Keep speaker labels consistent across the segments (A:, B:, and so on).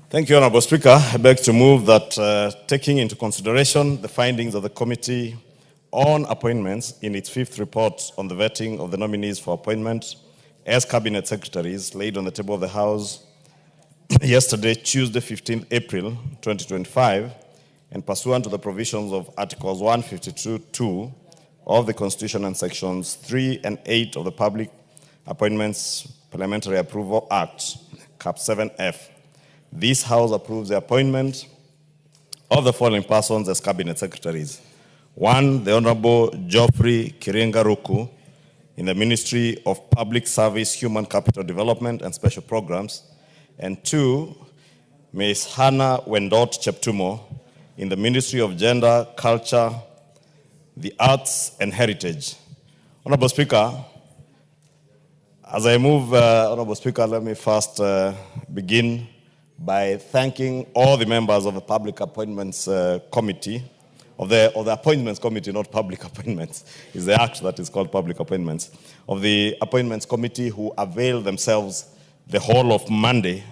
A: Thank you, Honorable Speaker. I beg to move that taking into consideration the findings of the Committee on Appointments in its fifth report on the vetting of the nominees for appointment as Cabinet Secretaries laid on the table of the House yesterday, Tuesday, 15th April 2025, and pursuant to the provisions of Articles 152(2) of the Constitution and Sections 3 and 8 of the Public Appointments Parliamentary Approval Act, Cap 7F. This House approves the appointment of the following persons as Cabinet Secretaries. 1, the Honorable Geoffrey Kirenga Ruku in the Ministry of Public Service, Human Capital Development and Special Programs. And 2, Ms. Hannah Wendot Cheptumo in the Ministry of Gender, Culture, the Arts and Heritage. Honorable Speaker, as I move, Honorable Speaker, let me first begin by thanking all the members of the Public Appointments Committee, of the Appointments Committee, not Public Appointments. It's the act that is called Public Appointments, of the Appointments Committee who availed themselves the whole of Monday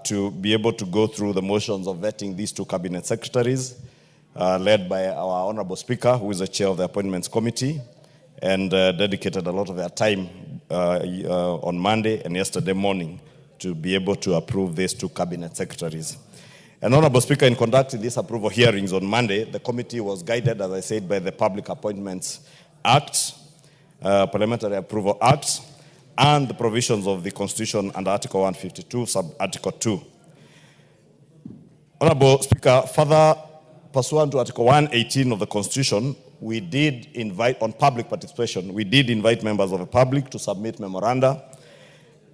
A: to be able to go through the motions of vetting these two Cabinet Secretaries, led by our Honorable Speaker, who is the chair of the Appointments Committee, and dedicated a lot of their time on Monday and yesterday morning to be able to approve these two Cabinet Secretaries. And Honorable Speaker, in conducting these approval hearings on Monday, the committee was guided, as I said, by the Public Appointments Act, Parliamentary Approval Act, and the provisions of the Constitution under Article 152, Sub-Article 2. Honorable Speaker, further pursuant to Article 118 of the Constitution, we did invite, on public participation, we did invite members of the public to submit memoranda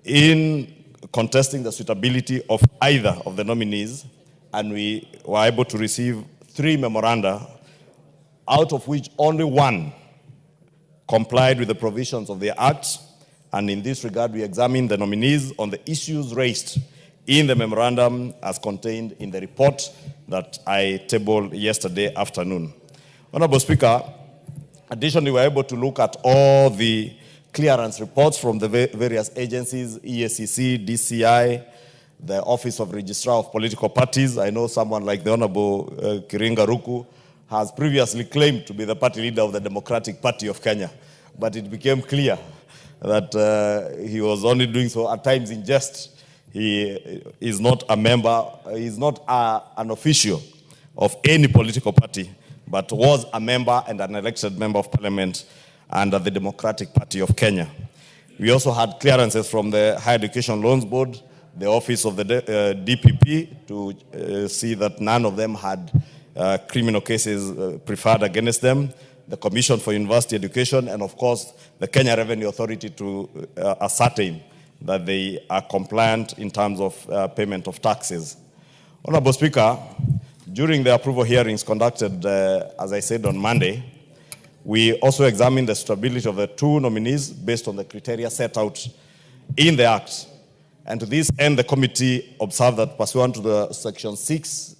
A: in contesting the suitability of either of the nominees, and we were able to receive 3 memoranda, out of which only 1 complied with the provisions of the Act, and in this regard we examined the nominees on the issues raised in the memorandum as contained in the report that I tabled yesterday afternoon. Honorable Speaker, additionally, we were able to look at all the clearance reports from the various agencies, EACC, DCI, the Office of Registrar of Political Parties. I know someone like the Honorable Kirenga Ruku has previously claimed to be the party leader of the Democratic Party of Kenya, but it became clear that he was only doing so at times in jest. He is not a member, he is not an official of any political party, but was a member and an elected member of parliament under the Democratic Party of Kenya. We also had clearances from the Higher Education Loans Board, the Office of the DPP, to see that none of them had criminal cases preferred against them, the Commission for University Education, and of course, the Kenya Revenue Authority to ascertain that they are compliant in terms of payment of taxes. Honorable Speaker, during the approval hearings conducted, as I said, on Monday, we also examined the suitability of the 2 nominees based on the criteria set out in the Act. And to this end, the committee observed that pursuant to the Section 6,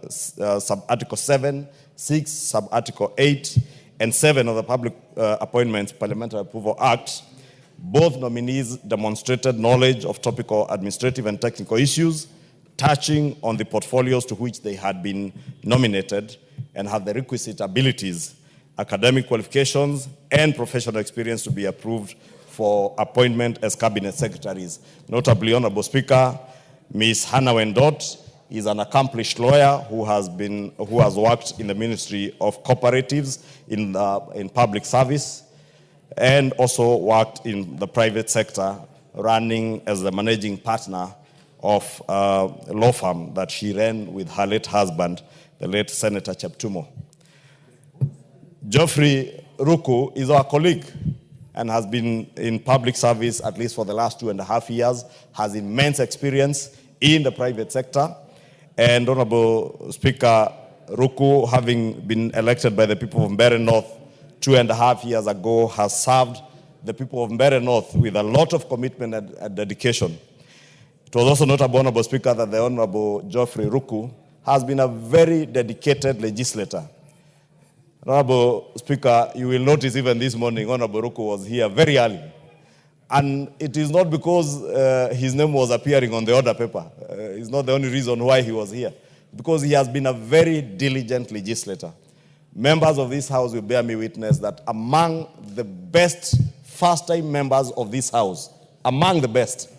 A: Sub-Article 7, 6, Sub-Article 8, and 7 of the Public Appointments Parliamentary Approval Act, both nominees demonstrated knowledge of topical administrative and technical issues touching on the portfolios to which they had been nominated and had the requisite abilities, academic qualifications, and professional experience to be approved for appointment as Cabinet Secretaries. Notably, Honorable Speaker, Ms. Hannah Wendot is an accomplished lawyer who has worked in the Ministry of Cooperatives in public service, and also worked in the private sector, running as the managing partner of a law firm that she ran with her late husband, the late Senator Cheptumo. Geoffrey Ruku is our colleague and has been in public service at least for the last 2.5 years, has immense experience in the private sector. And Honorable Speaker, Ruku, having been elected by the people of Mbeere North 2.5 years ago, has served the people of Mbeere North with a lot of commitment and dedication. It was also notable, Honorable Speaker, that the Honorable Geoffrey Ruku has been a very dedicated legislator. Honorable Speaker, you will notice even this morning, Honorable Ruku was here very early. And it is not because his name was appearing on the order paper. is not the only reason why he was here, because he has been a very diligent legislator. Members of this House will bear me witness that among the best first-time members of this House, among the best,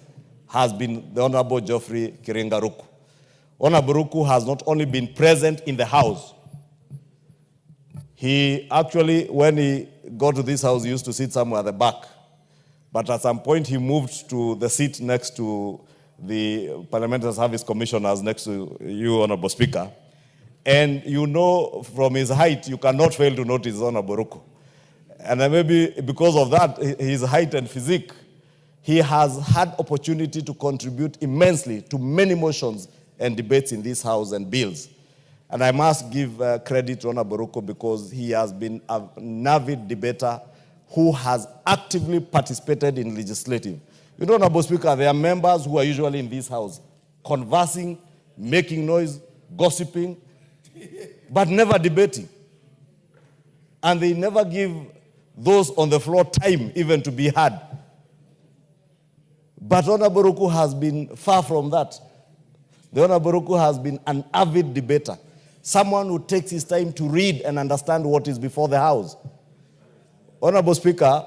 A: has been the Honorable Geoffrey Kirenga Ruku. Honorable Ruku has not only been present in the House, he actually, when he got to this House, he used to sit somewhere at the back. But at some point, he moved to the seat next to the Parliamentary Service Commissioners, next to you, Honorable Speaker. And you know, from his height, you cannot fail to notice Honorable Ruku. And maybe because of that, his height and physique, he has had opportunity to contribute immensely to many motions and debates in this House and bills. And I must give credit to Honorable Ruku because he has been an avid debater who has actively participated in legislative. You know, Honorable Speaker, there are members who are usually in this House conversing, making noise, gossiping, but never debating. And they never give those on the floor time even to be heard. But Honorable Ruku has been far from that. The Honorable Ruku has been an avid debater, someone who takes his time to read and understand what is before the House. Honorable Speaker,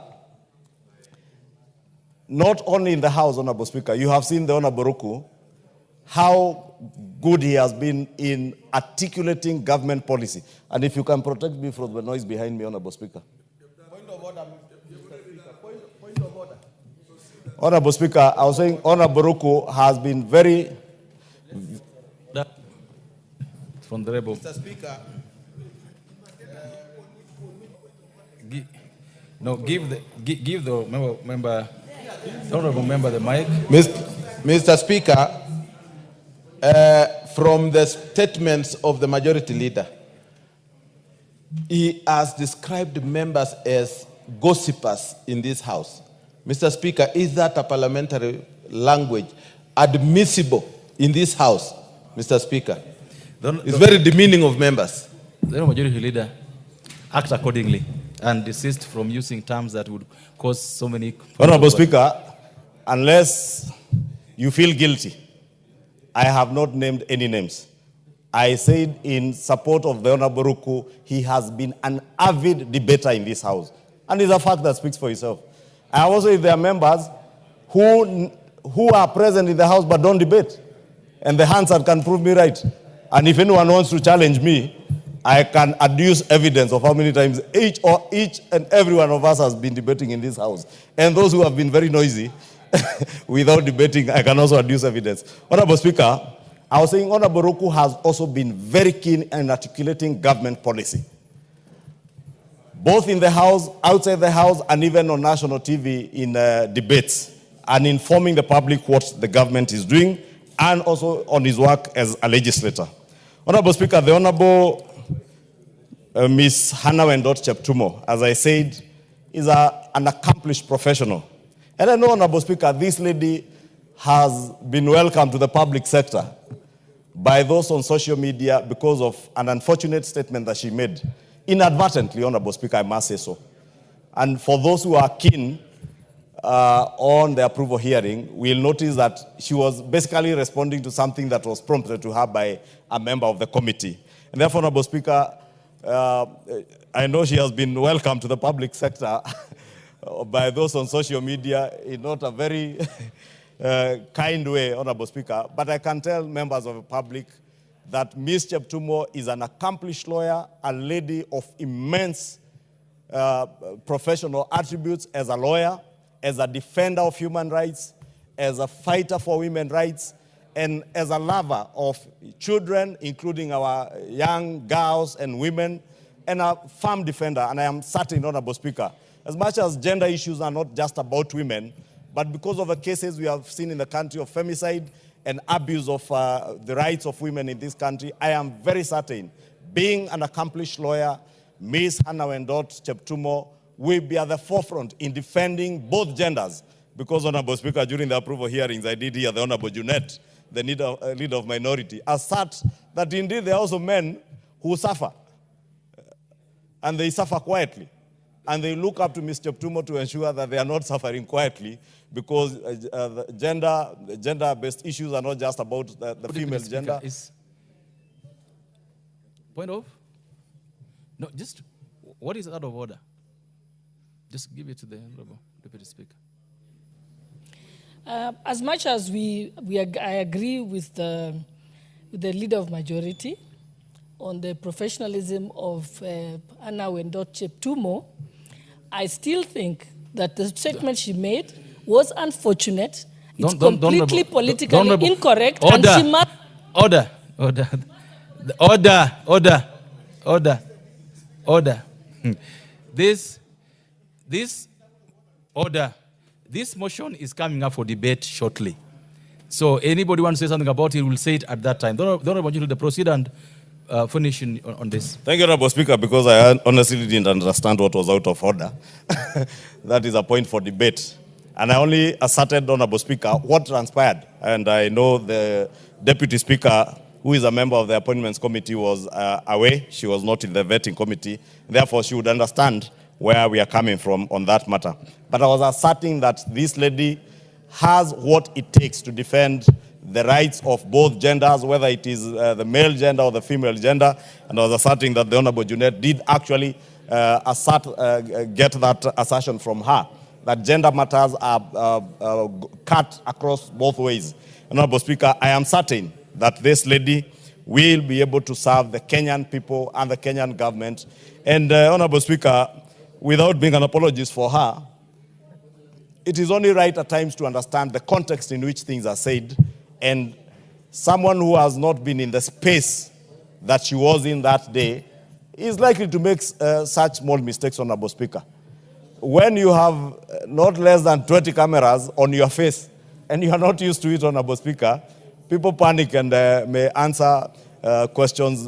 A: not only in the House, Honorable Speaker, you have seen the Honorable Ruku, how good he has been in articulating government policy. And if you can protect me from the noise behind me, Honorable Speaker.
B: Point of order, Mr. Speaker. Point of order.
A: Honorable Speaker, I was saying Honorable Ruku has been very...
C: From the rebel.
B: Mr. Speaker.
C: Give the member, honorable member the mic.
B: Mr. Speaker, from the statements of the majority leader, he has described members as gossipers in this House. Mr. Speaker, is that a parliamentary language admissible in this House, Mr. Speaker? It's very demeaning of members.
C: The majority leader act accordingly and desist from using terms that would cause so many...
A: Honorable Speaker, unless you feel guilty, I have not named any names. I said in support of the Honorable Ruku, he has been an avid debater in this House. And it's a fact that speaks for itself. I also, if there are members who are present in the House but don't debate, and the hands that can prove me right. And if anyone wants to challenge me, I can adduce evidence of how many times each and every one of us has been debating in this House. And those who have been very noisy without debating, I can also adduce evidence. Honorable Speaker, I was saying Honorable Ruku has also been very keen in articulating government policy, both in the House, outside the House, and even on national TV in debates, and informing the public what the government is doing, and also on his work as a legislator. Honorable Speaker, the Honorable Ms. Wendot Cheptumo, as I said, is an accomplished professional. And I know, Honorable Speaker, this lady has been welcomed to the public sector by those on social media because of an unfortunate statement that she made. Inadvertently, Honorable Speaker, I must say so. And for those who are keen on the approval hearing, we'll notice that she was basically responding to something that was prompted to her by a member of the committee. And therefore, Honorable Speaker, I know she has been welcomed to the public sector by those on social media in not a very kind way, Honorable Speaker. But I can tell members of the public that Ms. Cheptumo is an accomplished lawyer, a lady of immense professional attributes as a lawyer, as a defender of human rights, as a fighter for women's rights, and as a lover of children, including our young girls and women, and a firm defender. And I am certain, Honorable Speaker, as much as gender issues are not just about women, but because of the cases we have seen in the country of femicide and abuse of the rights of women in this country, I am very certain, being an accomplished lawyer, Ms. Wendot Cheptumo will be at the forefront in defending both genders. Because, Honorable Speaker, during the approval hearings, I did hear the Honorable Junet, the leader of minority, assert that indeed there are also men who suffer. And they suffer quietly. and they look up to Ms. Cheptumo to ensure that they are not suffering quietly, because gender-based issues are not just about the female gender.
C: Point of? No, just what is out of order? Just give it to the Honorable Deputy Speaker.
D: As much as I agree with the Leader of Majority on the professionalism of Anna Wendot Cheptumo, I still think that the statement she made was unfortunate. It's completely politically incorrect.
C: Order.
D: And she must...
C: Order. This motion is coming up for debate shortly. So anybody wants to say something about it, will say it at that time. Don't want you to proceed and finish on this.
A: Thank you, Honorable Speaker, because I honestly didn't understand what was out of order. That is a point for debate. And I only asserted, Honorable Speaker, what transpired. And I know the Deputy Speaker, who is a member of the Appointments Committee, was away. She was not in the vetting committee. Therefore, she would understand where we are coming from on that matter. But I was asserting that this lady has what it takes to defend the rights of both genders, whether it is the male gender or the female gender. And I was asserting that the Honorable Junet did actually get that assertion from her, that gender matters are cut across both ways. Honorable Speaker, I am certain that this lady will be able to serve the Kenyan people and the Kenyan government. And Honorable Speaker, without being an apologist for her, it is only right at times to understand the context in which things are said. And someone who has not been in the space that she was in that day is likely to make such small mistakes, Honorable Speaker. When you have not less than 20 cameras on your face and you are not used to it, Honorable Speaker, people panic and may answer questions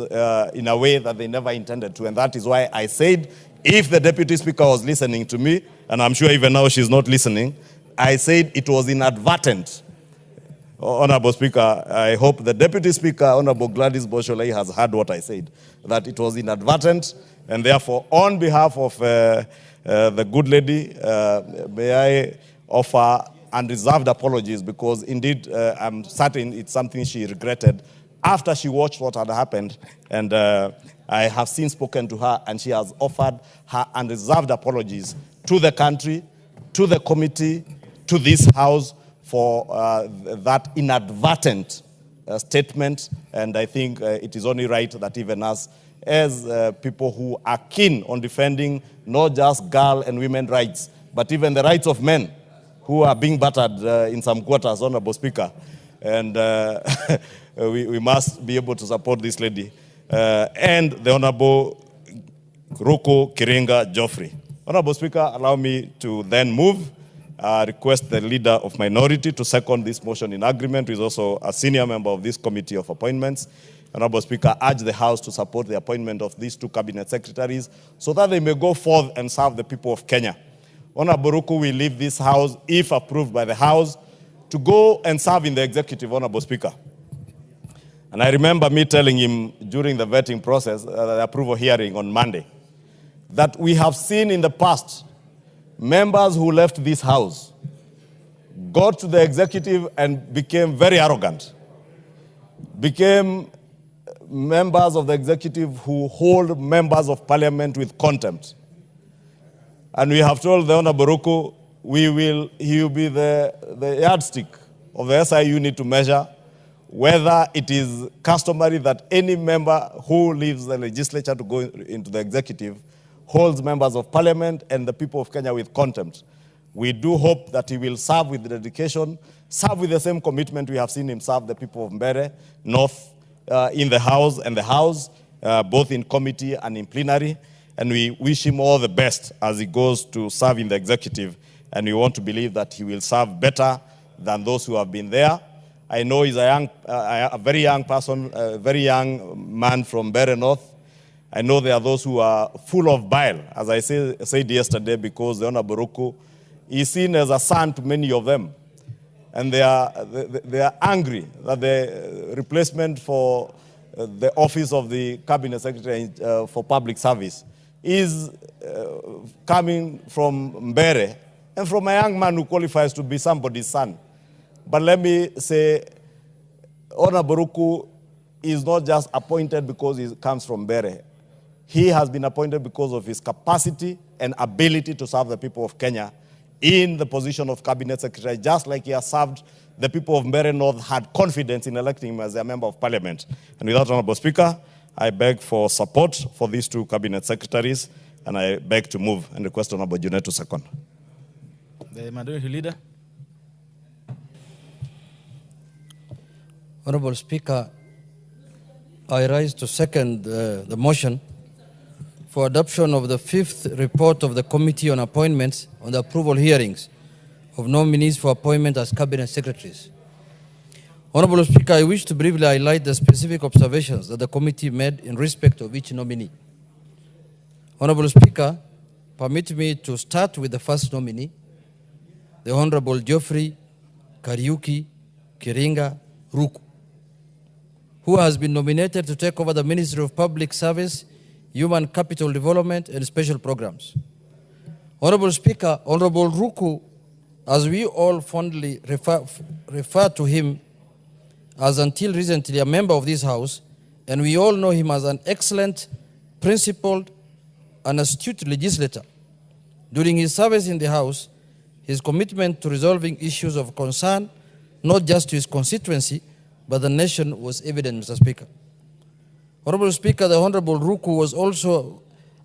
A: in a way that they never intended to. And that is why I said, if the Deputy Speaker was listening to me, and I'm sure even now she's not listening, I said it was inadvertent. Honorable Speaker, I hope the Deputy Speaker, Honorable Gladys Bosholai, has heard what I said, that it was inadvertent, and therefore, on behalf of the good lady, may I offer unreserved apologies, because indeed, I'm certain it's something she regretted after she watched what had happened, and I have since spoken to her, and she has offered her unreserved apologies to the country, to the committee, to this House, for that inadvertent statement. And I think it is only right that even us, as people who are keen on defending not just girl and women rights, but even the rights of men who are being battered in some quarters, Honorable Speaker, and we must be able to support this lady. And the Honorable Ruku Kiringa Joffrey. Honorable Speaker, allow me to then move. Request the Leader of Minority to second this motion in agreement, who is also a senior member of this Committee of Appointments. Honorable Speaker, urge the House to support the appointment of these two cabinet secretaries so that they may go forth and serve the people of Kenya. Honorable Ruku will leave this House, if approved by the House, to go and serve in the executive, Honorable Speaker. And I remember me telling him during the vetting process, the approval hearing on Monday, that we have seen in the past members who left this House, got to the executive and became very arrogant, became members of the executive who hold members of parliament with contempt. And we have told the Honorable Ruku, he will be the yardstick of the SI unit to measure whether it is customary that any member who leaves the legislature to go into the executive holds members of parliament and the people of Kenya with contempt. We do hope that he will serve with dedication, serve with the same commitment we have seen him serve the people of Mbere North in the House and the House, both in committee and in plenary. And we wish him all the best as he goes to serve in the executive. And we want to believe that he will serve better than those who have been there. I know he's a very young person, a very young man from Mbere North. I know there are those who are full of bile, as I said yesterday, because the Honorable Ruku is seen as a son to many of them. And they are angry that the replacement for the office of the Cabinet Secretary for Public Service is coming from Mbere and from a young man who qualifies to be somebody's son. But let me say, Honorable Ruku is not just appointed because he comes from Mbere. He has been appointed because of his capacity and ability to serve the people of Kenya in the position of cabinet secretary, just like he has served the people of Mbere North, had confidence in electing him as a member of parliament. And with that, Honorable Speaker, I beg for support for these two cabinet secretaries, and I beg to move and request Honorable Junet to second.
C: The Majority Leader.
E: Honorable Speaker, I rise to second the motion for adoption of the 5th report of the Committee on Appointments on the approval hearings of nominees for appointment as cabinet secretaries. Honorable Speaker, I wish to briefly highlight the specific observations that the committee made in respect of each nominee. Honorable Speaker, permit me to start with the first nominee, the Honorable Geoffrey Kariuki Kiringa Ruku, who has been nominated to take over the Ministry of Public Service, Human Capital Development and Special Programs. Honorable Speaker, Honorable Ruku, as we all fondly refer to him as until recently a member of this House, and we all know him as an excellent, principled, and astute legislator. During his service in the House, his commitment to resolving issues of concern, not just to his constituency, but the nation, was evident, Mr. Speaker. Honorable Speaker, the Honorable Ruku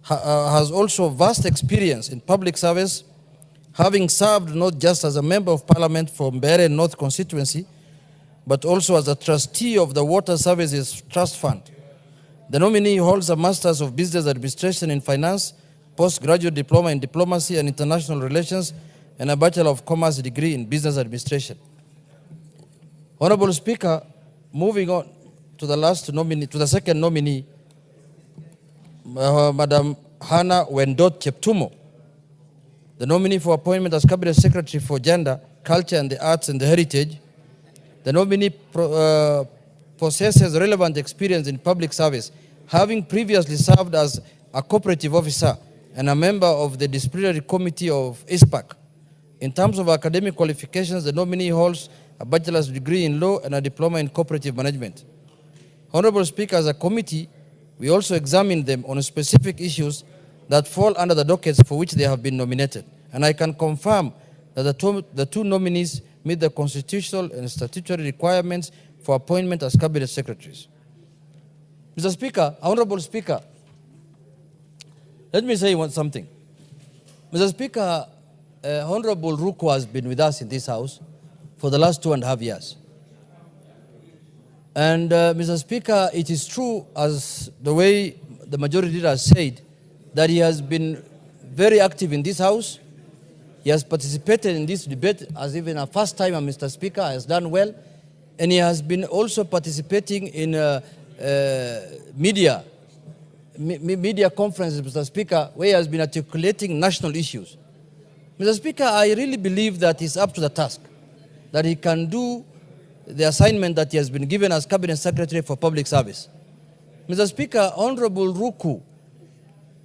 E: has also vast experience in public service, having served not just as a member of parliament from Mbere North constituency, but also as a trustee of the Water Services Trust Fund. The nominee holds a Master's of Business Administration in Finance, postgraduate diploma in Diplomacy and International Relations, and a Bachelor of Commerce degree in Business Administration. Honorable Speaker, moving on to the last nominee, to the second nominee, Madam Hannah Wendot Cheptumo, the nominee for appointment as Cabinet Secretary for Gender, Culture and the Arts and the Heritage. The nominee possesses relevant experience in public service, having previously served as a cooperative officer and a member of the disciplinary committee of ISPAC. In terms of academic qualifications, the nominee holds a bachelor's degree in law and a diploma in cooperative management. Honorable Speaker, as a committee, we also examined them on specific issues that fall under the dockets for which they have been nominated. And I can confirm that the two nominees meet the constitutional and statutory requirements for appointment as cabinet secretaries. Mr. Speaker, Honorable Speaker, let me say something. Mr. Speaker, Honorable Ruku has been with us in this House for the last 2.5 years. And Mr. Speaker, it is true, as the way the majority leader has said, that he has been very active in this House. He has participated in this debate as even a first time, and Mr. Speaker has done well. And he has been also participating in media conferences, Mr. Speaker, where he has been articulating national issues. Mr. Speaker, I really believe that he's up to the task, that he can do the assignment that he has been given as Cabinet Secretary for Public Service. Mr. Speaker, Honorable Ruku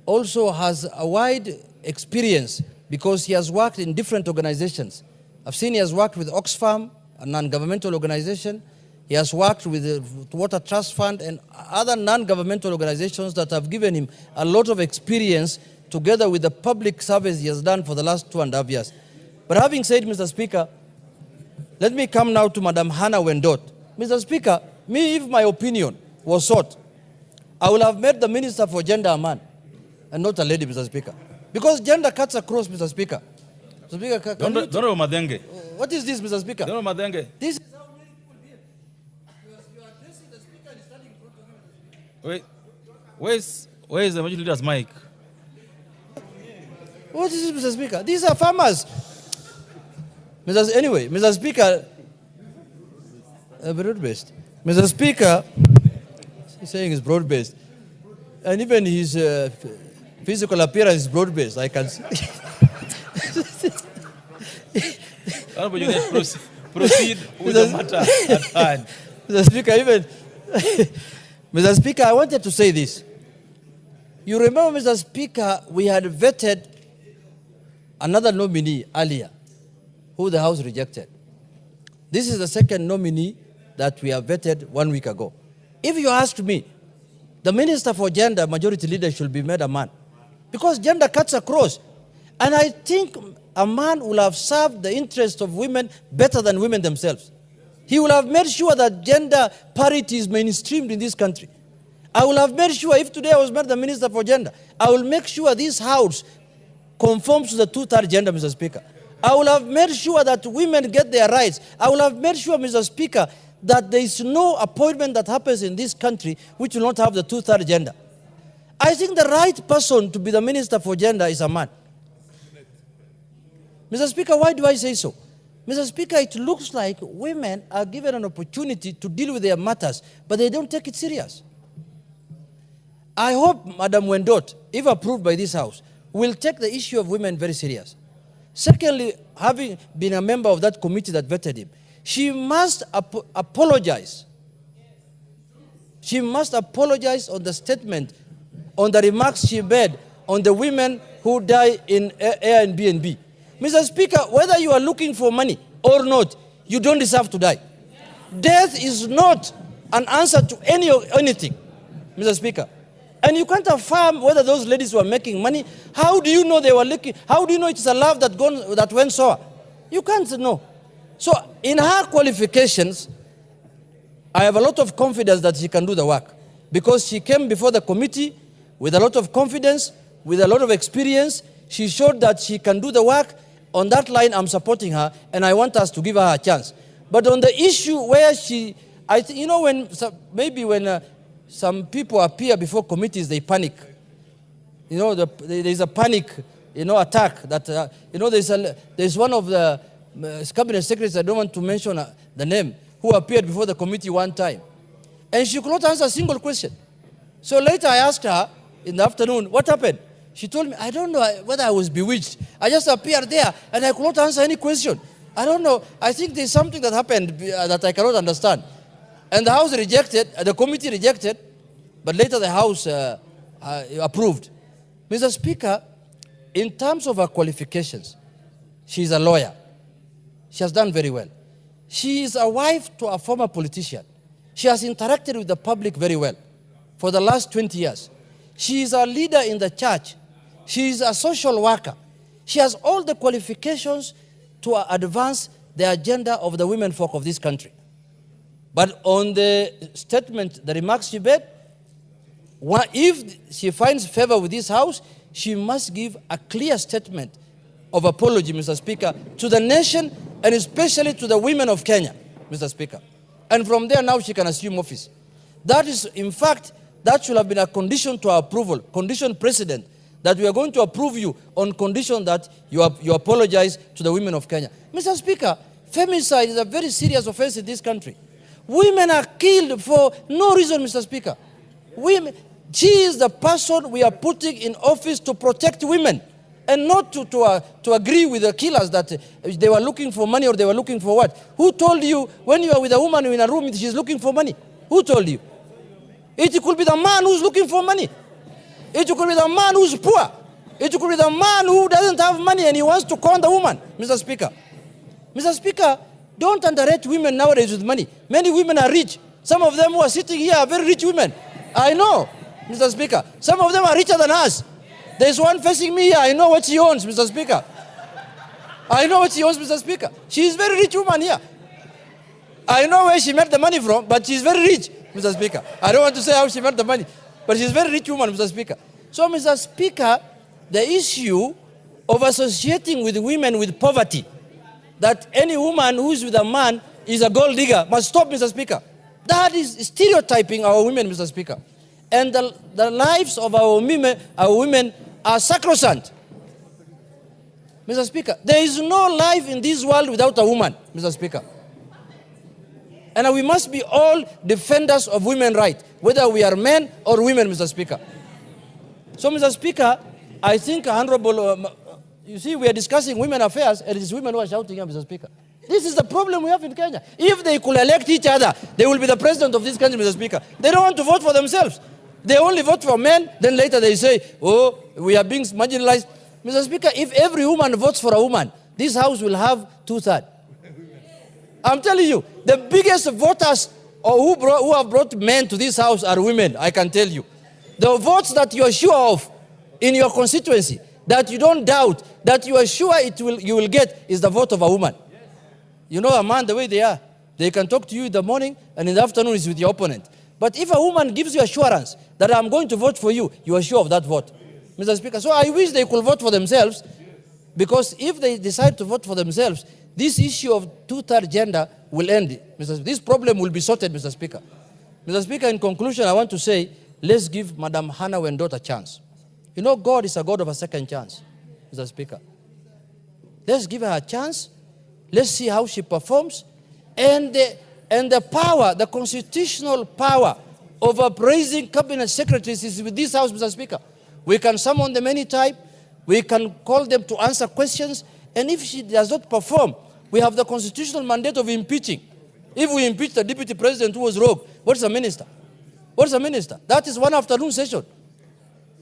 E: also has a wide experience because he has worked in different organizations. I've seen he has worked with Oxfam, a non-governmental organization. He has worked with the Water Trust Fund and other non-governmental organizations that have given him a lot of experience together with the public service he has done for the last 2.5 years. But having said, Mr. Speaker, let me come now to Madam Hannah Wendot. Mr. Speaker, if my opinion was sought, I would have made the Minister for Gender a man and not a lady, Mr. Speaker. Because gender cuts across, Mr. Speaker. Mr. Speaker, what is this, Mr. Speaker? This is how many people here. You are addressing the Speaker and standing in front of him.
C: Wait, where is the majority leader's mic?
E: What is this, Mr. Speaker? These are farmers. Anyway, Mr. Speaker, broad-based. Mr. Speaker, he's saying it's broad-based. And even his physical appearance is broad-based, I can see.
C: Proceed with the matter at hand.
E: Mr. Speaker, Mr. Speaker, I wanted to say this. You remember, Mr. Speaker, we had vetted another nominee earlier, who the House rejected. This is the second nominee that we have vetted 1 week ago. If you ask me, the Minister for Gender, Majority Leader should be made a man, because gender cuts across. And I think a man will have served the interests of women better than women themselves. He will have made sure that gender parity is mainstreamed in this country. I will have made sure, if today I was made the Minister for Gender, I will make sure this House conforms to the two-third gender, Mr. Speaker. I will have made sure that women get their rights. I will have made sure, Mr. Speaker, that there is no appointment that happens in this country which will not have the two-third gender. I think the right person to be the Minister for Gender is a man. Mr. Speaker, why do I say so? Mr. Speaker, it looks like women are given an opportunity to deal with their matters, but they don't take it serious. I hope Madam Wendot, if approved by this House, will take the issue of women very serious. Secondly, having been a member of that committee that vetted him, she must apologize. She must apologize on the statement, on the remarks she made on the women who die in Airbnb. Mr. Speaker, whether you are looking for money or not, you don't deserve to die. Death is not an answer to anything, Mr. Speaker. And you can't affirm whether those ladies were making money. How do you know they were looking? How do you know it is a love that went sour? You can't know. So in her qualifications, I have a lot of confidence that she can do the work, because she came before the committee with a lot of confidence, with a lot of experience. She showed that she can do the work. On that line, I'm supporting her, and I want us to give her a chance. But on the issue where when some people appear before committees, they panic. There's a panic, attack that, there's one of the cabinet secretaries, I don't want to mention the name, who appeared before the committee one time. And she could not answer a single question. So later I asked her in the afternoon, what happened? She told me, I don't know whether I was bewitched. I just appeared there and I could not answer any question. I don't know. I think there's something that happened that I cannot understand. And the House rejected, the committee rejected, but later the House approved. Mr. Speaker, in terms of her qualifications, she's a lawyer. She has done very well. She is a wife to a former politician. She has interacted with the public very well for the last 20 years. She is a leader in the church. She is a social worker. She has all the qualifications to advance the agenda of the women folk of this country. But on the statement, the remarks she made, if she finds favor with this House, she must give a clear statement of apology, Mr. Speaker, to the nation and especially to the women of Kenya, Mr. Speaker. And from there now she can assume office. That is, in fact, that should have been a condition to our approval, condition precedent, that we are going to approve you on condition that you apologize to the women of Kenya. Mr. Speaker, femicide is a very serious offense in this country. Women are killed for no reason, Mr. Speaker. She is the person we are putting in office to protect women, and not to agree with the killers that they were looking for money or they were looking for what. Who told you when you are with a woman in a room she's looking for money? Who told you? It could be the man who's looking for money. It could be the man who's poor. It could be the man who doesn't have money and he wants to con the woman, Mr. Speaker. Mr. Speaker, don't underrate women nowadays with money. Many women are rich. Some of them who are sitting here are very rich women. I know, Mr. Speaker. Some of them are richer than us. There's one facing me here. I know what she owns, Mr. Speaker. I know what she owns, Mr. Speaker. She is a very rich woman here. I know where she made the money from, but she's very rich, Mr. Speaker. I don't want to say how she made the money, but she's a very rich woman, Mr. Speaker. So, Mr. Speaker, the issue of associating with women with poverty, that any woman who is with a man is a gold digger, must stop, Mr. Speaker. That is stereotyping our women, Mr. Speaker. And the lives of our women are sacrosanct. Mr. Speaker, there is no life in this world without a woman, Mr. Speaker. And we must be all defenders of women's rights, whether we are men or women, Mr. Speaker. So, Mr. Speaker, I think Honorable, you see, we are discussing women affairs, and it is women who are shouting here, Mr. Speaker. This is the problem we have in Kenya. If they could elect each other, they will be the president of this country, Mr. Speaker. They don't want to vote for themselves. They only vote for men, then later they say, oh, we are being marginalized. Mr. Speaker, if every woman votes for a woman, this house will have 2/3. I'm telling you, the biggest voters who have brought men to this house are women, I can tell you. The votes that you are sure of in your constituency, that you don't doubt, that you are sure you will get, is the vote of a woman. You know a man the way they are. They can talk to you in the morning, and in the afternoon is with your opponent. But if a woman gives you assurance that I'm going to vote for you, you are sure of that vote. Mr. Speaker, so I wish they could vote for themselves, because if they decide to vote for themselves, this issue of 2/3 gender will end. This problem will be sorted, Mr. Speaker. Mr. Speaker, in conclusion, I want to say, let's give Madam Hannah Wendot a chance. You know, God is a God of a second chance, Mr. Speaker. Let's give her a chance. Let's see how she performs. And the power, the constitutional power of appraising cabinet secretaries is with this house, Mr. Speaker. We can summon them anytime. We can call them to answer questions. And if she does not perform, we have the constitutional mandate of impeaching. If we impeach the deputy president who was rogue, what's a minister? What's a minister? That is one afternoon session.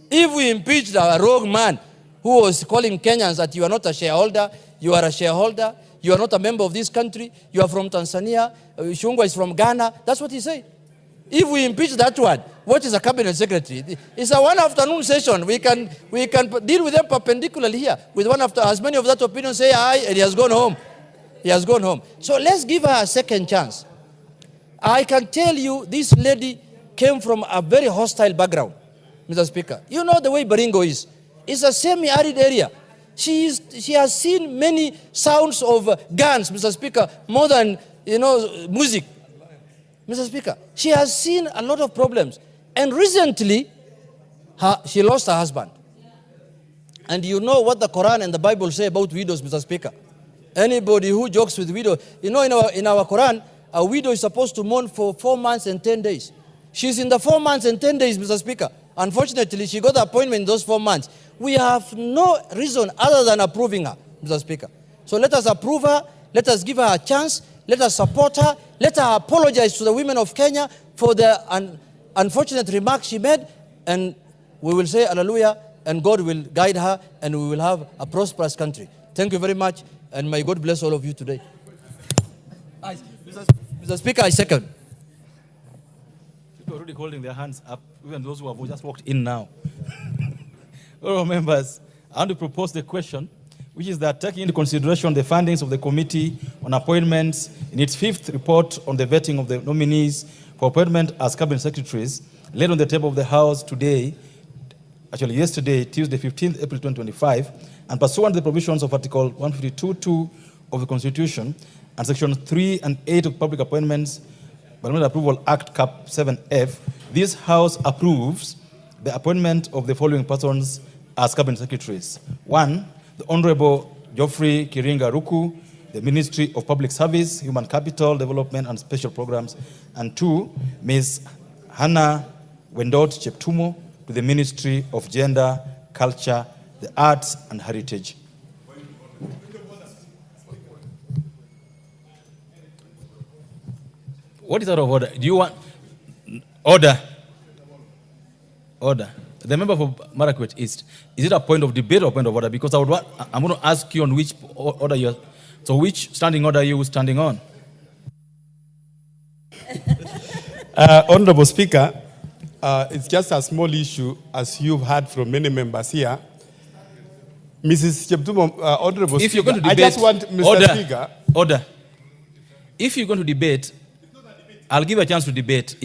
E: If we impeach the rogue man who was calling Kenyans that you are not a shareholder, you are a shareholder, you are not a member of this country, you are from Tanzania, Ichungwa is from Ghana, that's what he said. If we impeach that one, what is a cabinet secretary? It's a one afternoon session. We can deal with them perpendicularly here. With one after, as many of that opinion say aye, and he has gone home. He has gone home. So let's give her a second chance. I can tell you this lady came from a very hostile background, Mr. Speaker. You know the way Baringo is. It's a semi-arid area. She has seen many sounds of guns, Mr. Speaker, more than, music. Mr. Speaker, she has seen a lot of problems. And recently, she lost her husband. And you know what the Quran and the Bible say about widows, Mr. Speaker. Anybody who jokes with widows, in our Quran, a widow is supposed to mourn for 4 months and 10 days. She's in the 4 months and 10 days, Mr. Speaker. Unfortunately, she got the appointment in those 4 months. We have no reason other than approving her, Mr. Speaker. So let us approve her. Let us give her a chance. Let us support her. Let her apologize to the women of Kenya for the unfortunate remarks she made. And we will say hallelujah, and God will guide her, and we will have a prosperous country. Thank you very much, and may God bless all of you today. Mr. Speaker, I second.
C: People are already holding their hands up, even those who have just walked in now. All members, I want to propose the question, which is that taking into consideration the findings of the Committee on Appointments in its 5th report on the vetting of the nominees for appointment as cabinet secretaries, laid on the table of the House today, actually yesterday, Tuesday, 15th April 2025, and pursuant to the provisions of Article 152(2) of the Constitution and Section 3 and 8 of Public Appointments, Parliamentary Approval Act Cap 7F, this House approves the appointment of the following persons as cabinet secretaries. 1, the Honorable Geoffrey Kiringa Ruku, the Ministry of Public Service, Human Capital Development and Special Programs. And 2, Ms. Hannah Wendot Cheptumo, to the Ministry of Gender, Culture, the Arts and Heritage. What is out of order? Do you want order? Order. The member for Marakwet East, is it a point of debate or point of order? Because I'm going to ask you on which order you're. So which standing order are you standing on?
F: Honorable Speaker, it's just a small issue, as you've heard from many members here. Mrs. Cheptumo, Honorable
C: If
F: Speaker,
C: you're going to debate,
F: I just want Mr.
C: order,
F: Speaker.
C: Order. If you're going to debate, I'll give you a chance to debate.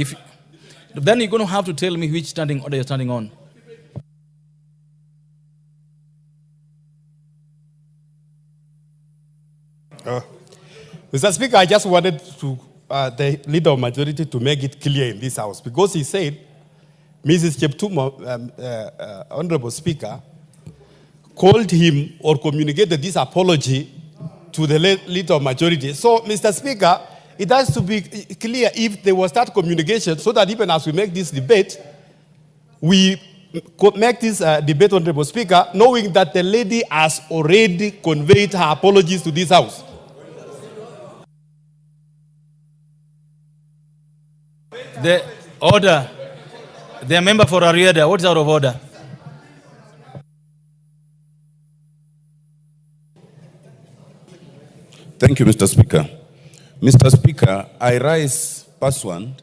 C: Then you're going to have to tell me which standing order you're standing on.
F: Mr. Speaker, I just wanted to the leader of majority to make it clear in this house, because he said, Mrs. Cheptumo, Honorable Speaker, called him or communicated this apology to the leader of majority. So, Mr. Speaker, it has to be clear if there was that communication, so that even as we make this debate, we make this debate, Honorable Speaker, knowing that the lady has already conveyed her apologies to this house.
C: The order. The member for Ariada, what is out of order?
G: Thank you, Mr. Speaker. Mr. Speaker, I rise pursuant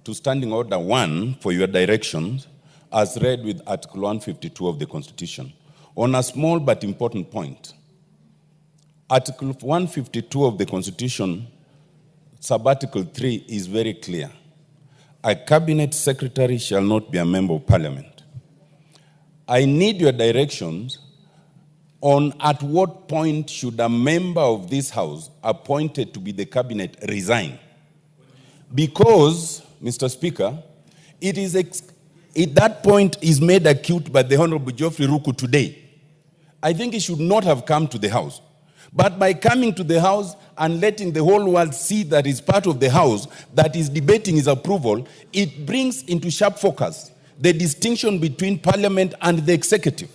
G: to Standing Order 1 for your directions as read with Article 152 of the Constitution on a small but important point. Article 152 of the Constitution, sub-article 3 is very clear. A cabinet secretary shall not be a member of parliament. I need your directions on at what point should a member of this house appointed to be the cabinet resign. Because, Mr. Speaker, that point is made acute by the Honorable Geoffrey Ruku today. I think he should not have come to the house. But by coming to the house and letting the whole world see that he's part of the house, that is debating his approval, it brings into sharp focus the distinction between parliament and the executive.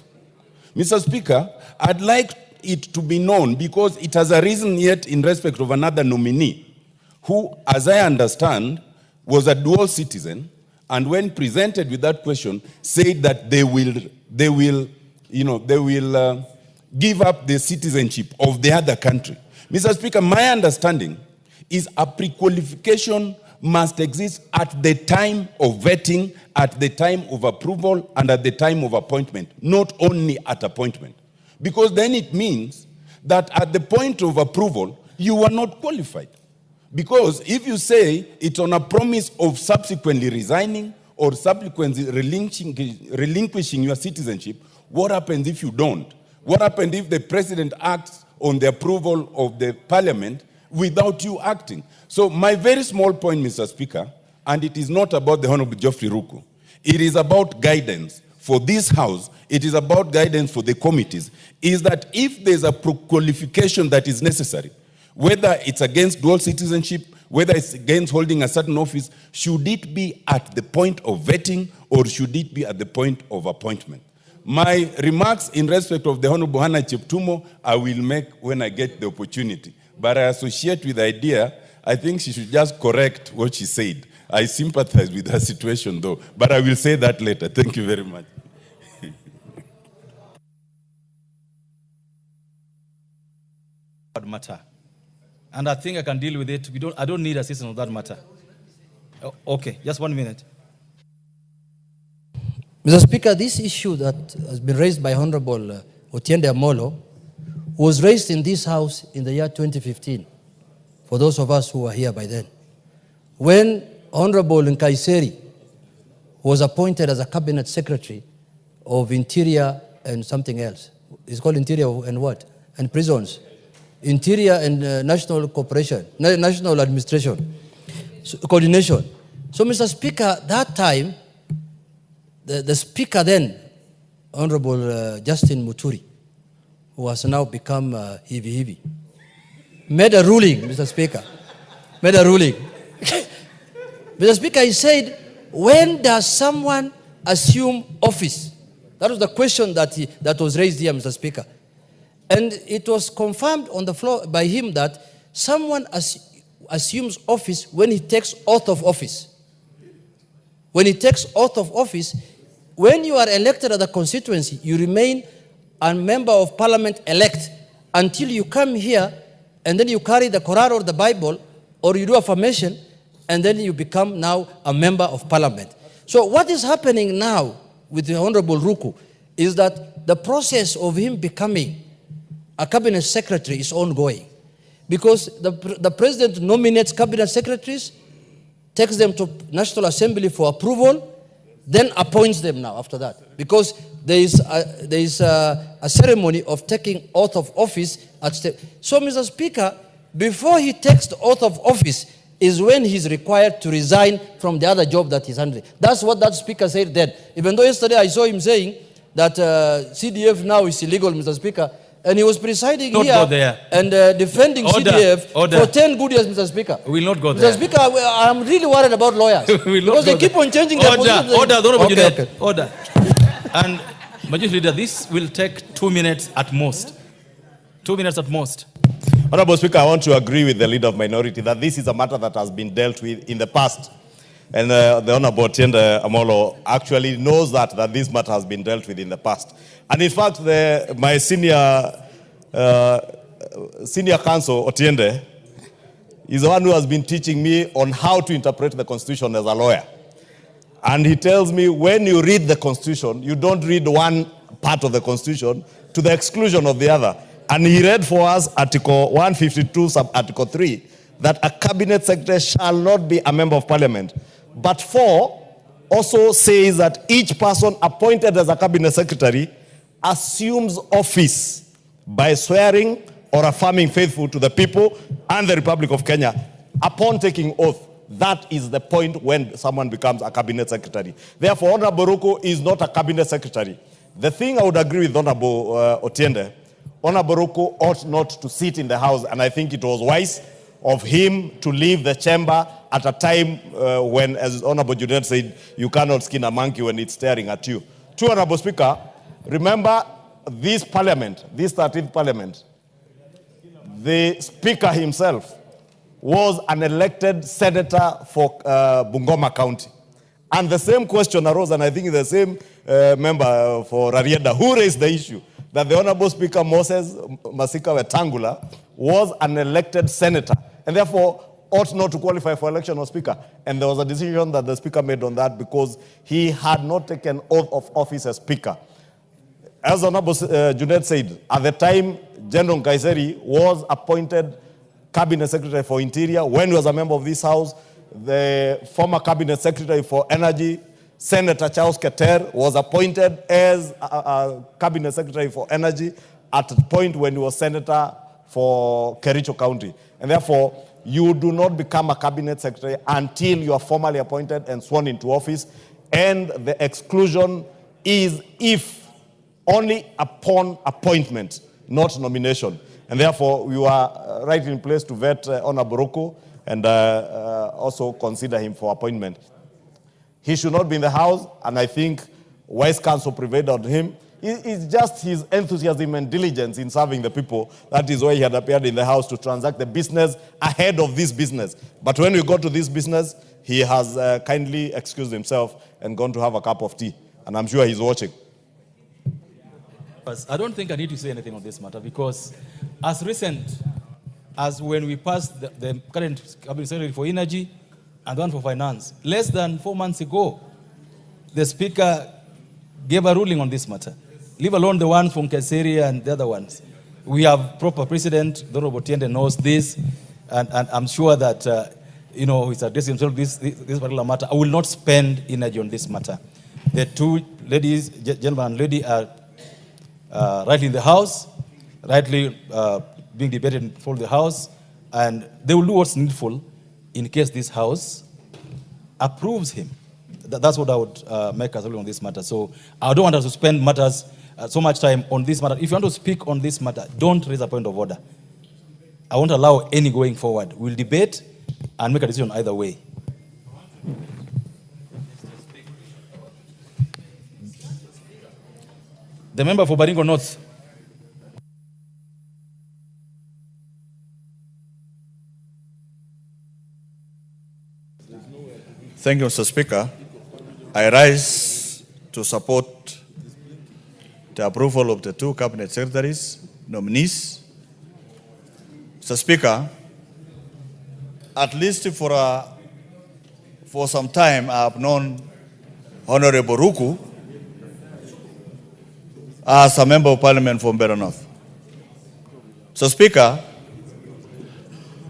G: Mr. Speaker, I'd like it to be known, because it has arisen yet in respect of another nominee who, as I understand, was a dual citizen, and when presented with that question, said that they will give up the citizenship of the other country. Mr. Speaker, my understanding is a pre-qualification must exist at the time of vetting, at the time of approval, and at the time of appointment, not only at appointment. Because then it means that at the point of approval, you are not qualified. Because if you say it's on a promise of subsequently resigning or subsequently relinquishing your citizenship, what happens if you don't? What happens if the president acts on the approval of the parliament without you acting? So my very small point, Mr. Speaker, and it is not about the Honorable Geoffrey Ruku, it is about guidance for this house, it is about guidance for the committees, is that if there's a qualification that is necessary, whether it's against dual citizenship, whether it's against holding a certain office, should it be at the point of vetting or should it be at the point of appointment? My remarks in respect of the Honorable Hannah Cheptumo, I will make when I get the opportunity. But I associate with the idea, I think she should just correct what she said. I sympathize with her situation though, but I will say that later. Thank you very much.
C: Matter. And I think I can deal with it. I don't need assistance on that matter. Okay, just 1 minute.
E: Mr. Speaker, this issue that has been raised by Honorable Otiende Amolo was raised in this House in the year 2015, for those of us who were here by then, when Honorable Nkaiseri was appointed as a cabinet secretary of Interior and something else. It's called Interior and what? And Prisons. Interior and National Corporation, National Administration, Coordination. So, Mr. Speaker, that time, the Speaker then, Honorable Justin Muturi, who has now become Hivi, made a ruling, Mr. Speaker. Made a ruling. Mr. Speaker, he said, when does someone assume office? That was the question that was raised here, Mr. Speaker. And it was confirmed on the floor by him that someone assumes office when he takes oath of office. When he takes oath of office, when you are elected at the constituency, you remain a member of parliament elect until you come here and then you carry the Quran or the Bible or you do affirmation and then you become now a member of parliament. So what is happening now with the Honorable Ruku is that the process of him becoming a cabinet secretary is ongoing, because the president nominates cabinet secretaries, takes them to National Assembly for approval, then appoints them now after that, because there is a ceremony of taking oath of office at step. So, Mr. Speaker, before he takes the oath of office is when he's required to resign from the other job that he's handling. That's what that speaker said then. Even though yesterday I saw him saying that CDF now is illegal, Mr. Speaker, and he was presiding here and defending CDF for 10 good years, Mr. Speaker.
C: We will not go there.
E: Mr. Speaker, I'm really worried about lawyers. Because they keep on changing their position.
C: Order. And, Majority Leader, this will take 2 minutes at most. 2 minutes at most.
A: Honorable Speaker, I want to agree with the Leader of Minority that this is a matter that has been dealt with in the past. And the Honorable Otiende Amolo actually knows that this matter has been dealt with in the past. And in fact, my senior counsel, Otiende, is the one who has been teaching me on how to interpret the Constitution as a lawyer. And he tells me, when you read the Constitution, you don't read one part of the Constitution to the exclusion of the other. And he read for us Article 152, sub-Article 3, that a cabinet secretary shall not be a member of parliament. But 4 also says that each person appointed as a cabinet secretary assumes office by swearing or affirming faithful to the people and the Republic of Kenya upon taking oath. That is the point when someone becomes a cabinet secretary. Therefore, Honorable Ruku is not a cabinet secretary. The thing I would agree with Honorable Otiende, Honorable Ruku ought not to sit in the House, and I think it was wise of him to leave the chamber at a time when, as Honorable Junet said, you cannot skin a monkey when it's staring at you. To Honorable Speaker, remember this parliament, this 13th parliament, the Speaker himself was an elected senator for Bungoma County. And the same question arose, and I think the same member for Rarieda, who raised the issue, that the Honorable Speaker Moses Masika Wetangula was an elected senator, and therefore ought not to qualify for election of Speaker. And there was a decision that the Speaker made on that because he had not taken oath of office as Speaker. As Honorable Junet said, at the time, General Kaiseri was appointed Cabinet Secretary for Interior when he was a member of this House. The former Cabinet Secretary for Energy, Senator Charles Keter, was appointed as a Cabinet Secretary for Energy at a point when he was Senator for Kericho County. And therefore, you do not become a Cabinet Secretary until you are formally appointed and sworn into office. And the exclusion is if only upon appointment, not nomination. And therefore, we are right in place to vet Honorable Ruku and also consider him for appointment. He should not be in the House, and I think wise counsel prevailed on him. It's just his enthusiasm and diligence in serving the people. That is why he had appeared in the House to transact the business ahead of this business. But when we got to this business, he has kindly excused himself and gone to have a cup of tea. And I'm sure he's watching.
C: I don't think I need to say anything on this matter because as recent as when we passed the current Cabinet Secretary for Energy and the one for Finance, less than 4 months ago, the Speaker gave a ruling on this matter, leave alone the ones from Kaseri and the other ones. We have proper precedent. The Honorable Otiende knows this, and I'm sure that he's addressing himself this particular matter. I will not spend energy on this matter. The two ladies, gentleman and lady, are rightly in the House, rightly being debated in front of the House, and they will do what's needful in case this House approves him. That's what I would make as a ruling on this matter. So I don't want us to spend so much time on this matter. If you want to speak on this matter, don't raise a point of order. I won't allow any going forward. We'll debate and make a decision either way. The member for Baringo North.
H: Thank you, Mr. Speaker. I rise to support the approval of the two cabinet secretaries, nominees. Mr. Speaker, at least for some time, I have known Honorable Ruku as a member of parliament from Baringo North. So, Speaker,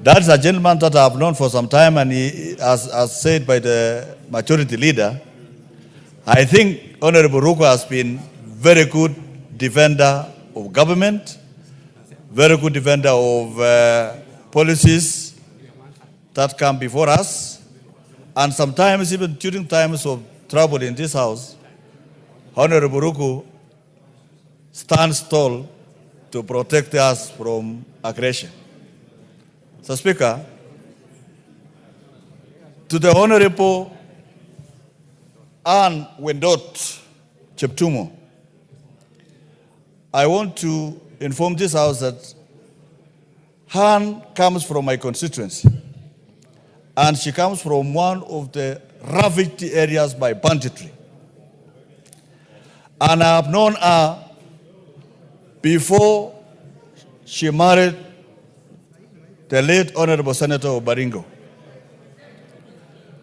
H: that's a gentleman that I have known for some time, and he, as said by the majority leader, I think Honorable Ruku has been very good defender of government, very good defender of policies that come before us, and sometimes even during times of trouble in this House, Honorable Ruku stands tall to protect us from aggression. So, Speaker, to the Honorable Wendot Cheptumo, I want to inform this House that Han comes from my constituency, and she comes from one of the ravaged the areas by banditry. And I have known her before she married the late Honorable Senator Baringo.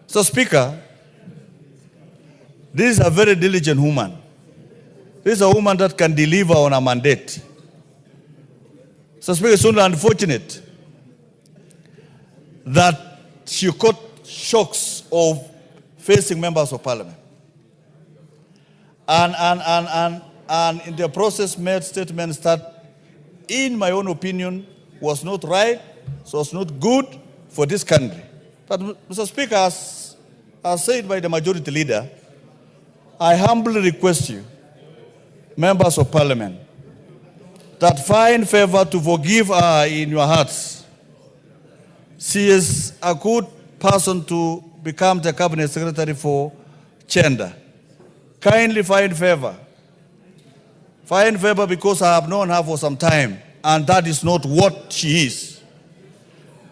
H: So, Speaker, this is a very diligent woman. This is a woman that can deliver on a mandate. So, Speaker, it's only unfortunate that she caught shocks of facing members of parliament. And in the process made statements that, in my own opinion, was not right, so was not good for this country. But, Mr. Speaker, as said by the majority leader, I humbly request you, members of parliament, that find favor to forgive her in your hearts. She is a good person to become the cabinet secretary for gender. Kindly find favor. Find favor because I have known her for some time, and that is not what she is.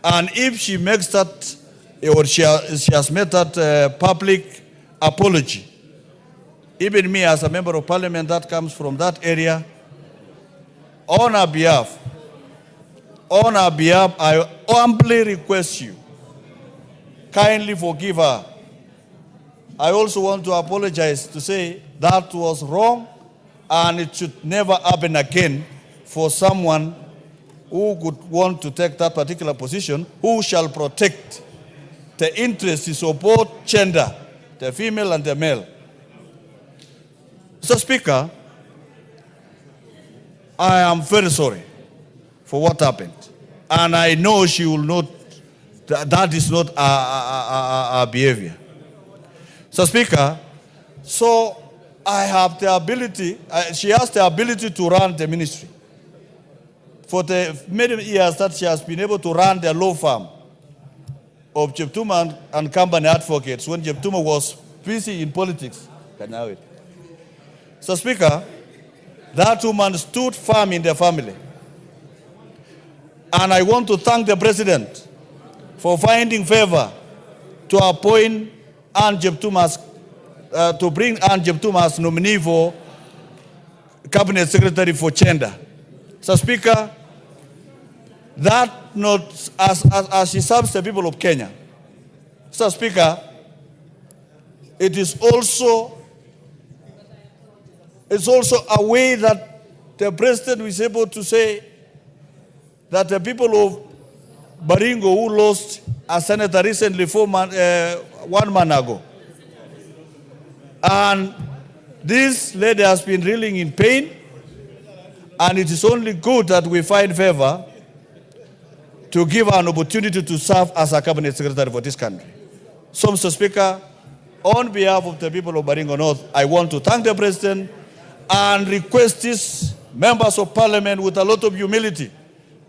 H: And if she makes that, or she has made that public apology, even me as a member of parliament that comes from that area, on her behalf, I humbly request you, kindly forgive her. I also want to apologize to say that was wrong, and it should never happen again for someone who would want to take that particular position, who shall protect the interests of both gender, the female and the male. Mr. Speaker, I am very sorry for what happened. And I know she will not, that is not our behavior. So, Speaker, so I have the ability, she has the ability to run the ministry. For the many years that she has been able to run the law firm of Cheptumo and Company Advocates when Cheptumo was busy in politics. So, Speaker, that woman stood firm in the family. And I want to thank the President for finding favor to appoint Ann Cheptumo to bring Ann Cheptumo as nominee for Cabinet Secretary for Gender. So, Speaker, that not as she serves the people of Kenya. So, Speaker, it is also a way that the President is able to say that the people of Baringo who lost a senator recently 1 month ago, and this lady has been reeling in pain, and it is only good that we find favor to give her an opportunity to serve as a cabinet secretary for this country. So, Mr. Speaker, on behalf of the people of Baringo North, I want to thank the President and request these members of parliament with a lot of humility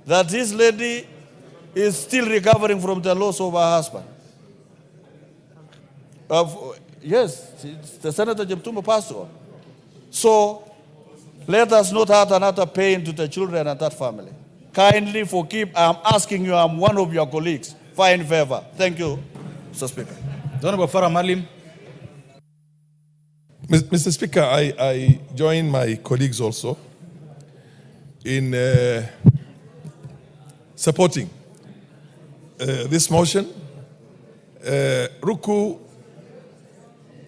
H: that this lady is still recovering from the loss of her husband. Yes, the Senator Cheptumo passed on. So let us not add another pain to the children and that family. Kindly forgive. I'm asking you, I'm one of your colleagues. Find favor. Thank you, Mr. Speaker.
C: Honorable Farah Malim.
I: Mr. Speaker, I join my colleagues also in supporting this motion. Ruku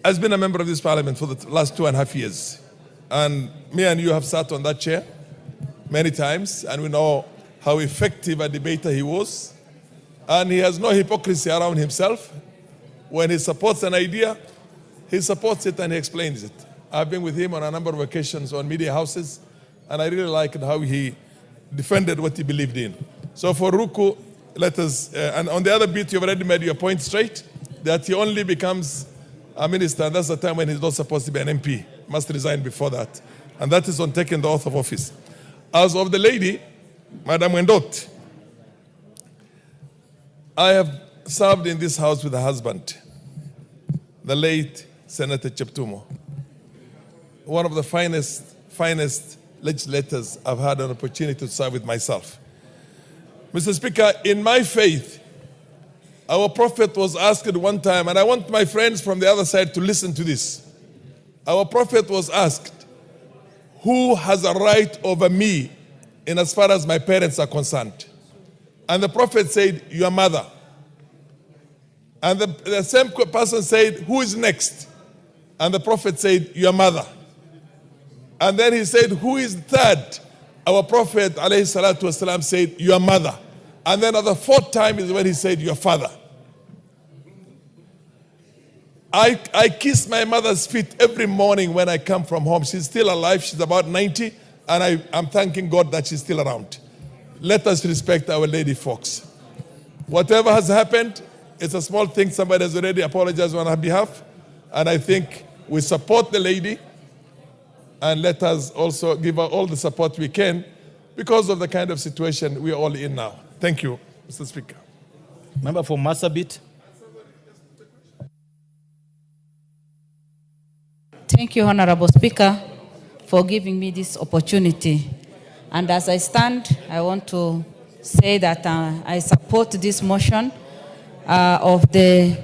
I: has been a member of this parliament for the last 2.5 years. And me and you have sat on that chair many times, and we know how effective a debater he was. And he has no hypocrisy around himself. When he supports an idea, he supports it and he explains it. I've been with him on a number of occasions on media houses, and I really liked how he defended what he believed in. So for Ruku, let us, and on the other bit, you've already made your point straight, that he only becomes a minister, and that's the time when he's not supposed to be an MP. Must resign before that. And that is on taking the oath of office. As of the lady, Madam Wendot, I have served in this house with a husband, the late Senator Cheptumo, one of the finest legislators I've had an opportunity to serve with myself. Mr. Speaker, in my faith, Our prophet was asked one time, and I want my friends from the other side to listen to this. Our prophet was asked, who has a right over me in as far as my parents are concerned? And the prophet said, your mother. And the same person said, who is next? And the prophet said, your mother. And then he said, who is third? Our prophet alayhi salatu wasalam said, your mother. And then at the fourth time is when he said, your father. I kiss my mother's feet every morning when I come from home. She's still alive. She's about 90. And I'm thanking God that she's still around. Let us respect Our Lady, folks. Whatever has happened, it's a small thing. Somebody has already apologized on her behalf. And I think we support the lady. And let us also give her all the support we can because of the kind of situation we are all in now. Thank you, Mr. Speaker.
C: Member for Marsabit.
J: Thank you, Honorable Speaker, for giving me this opportunity. And as I stand, I want to say that I support this motion of the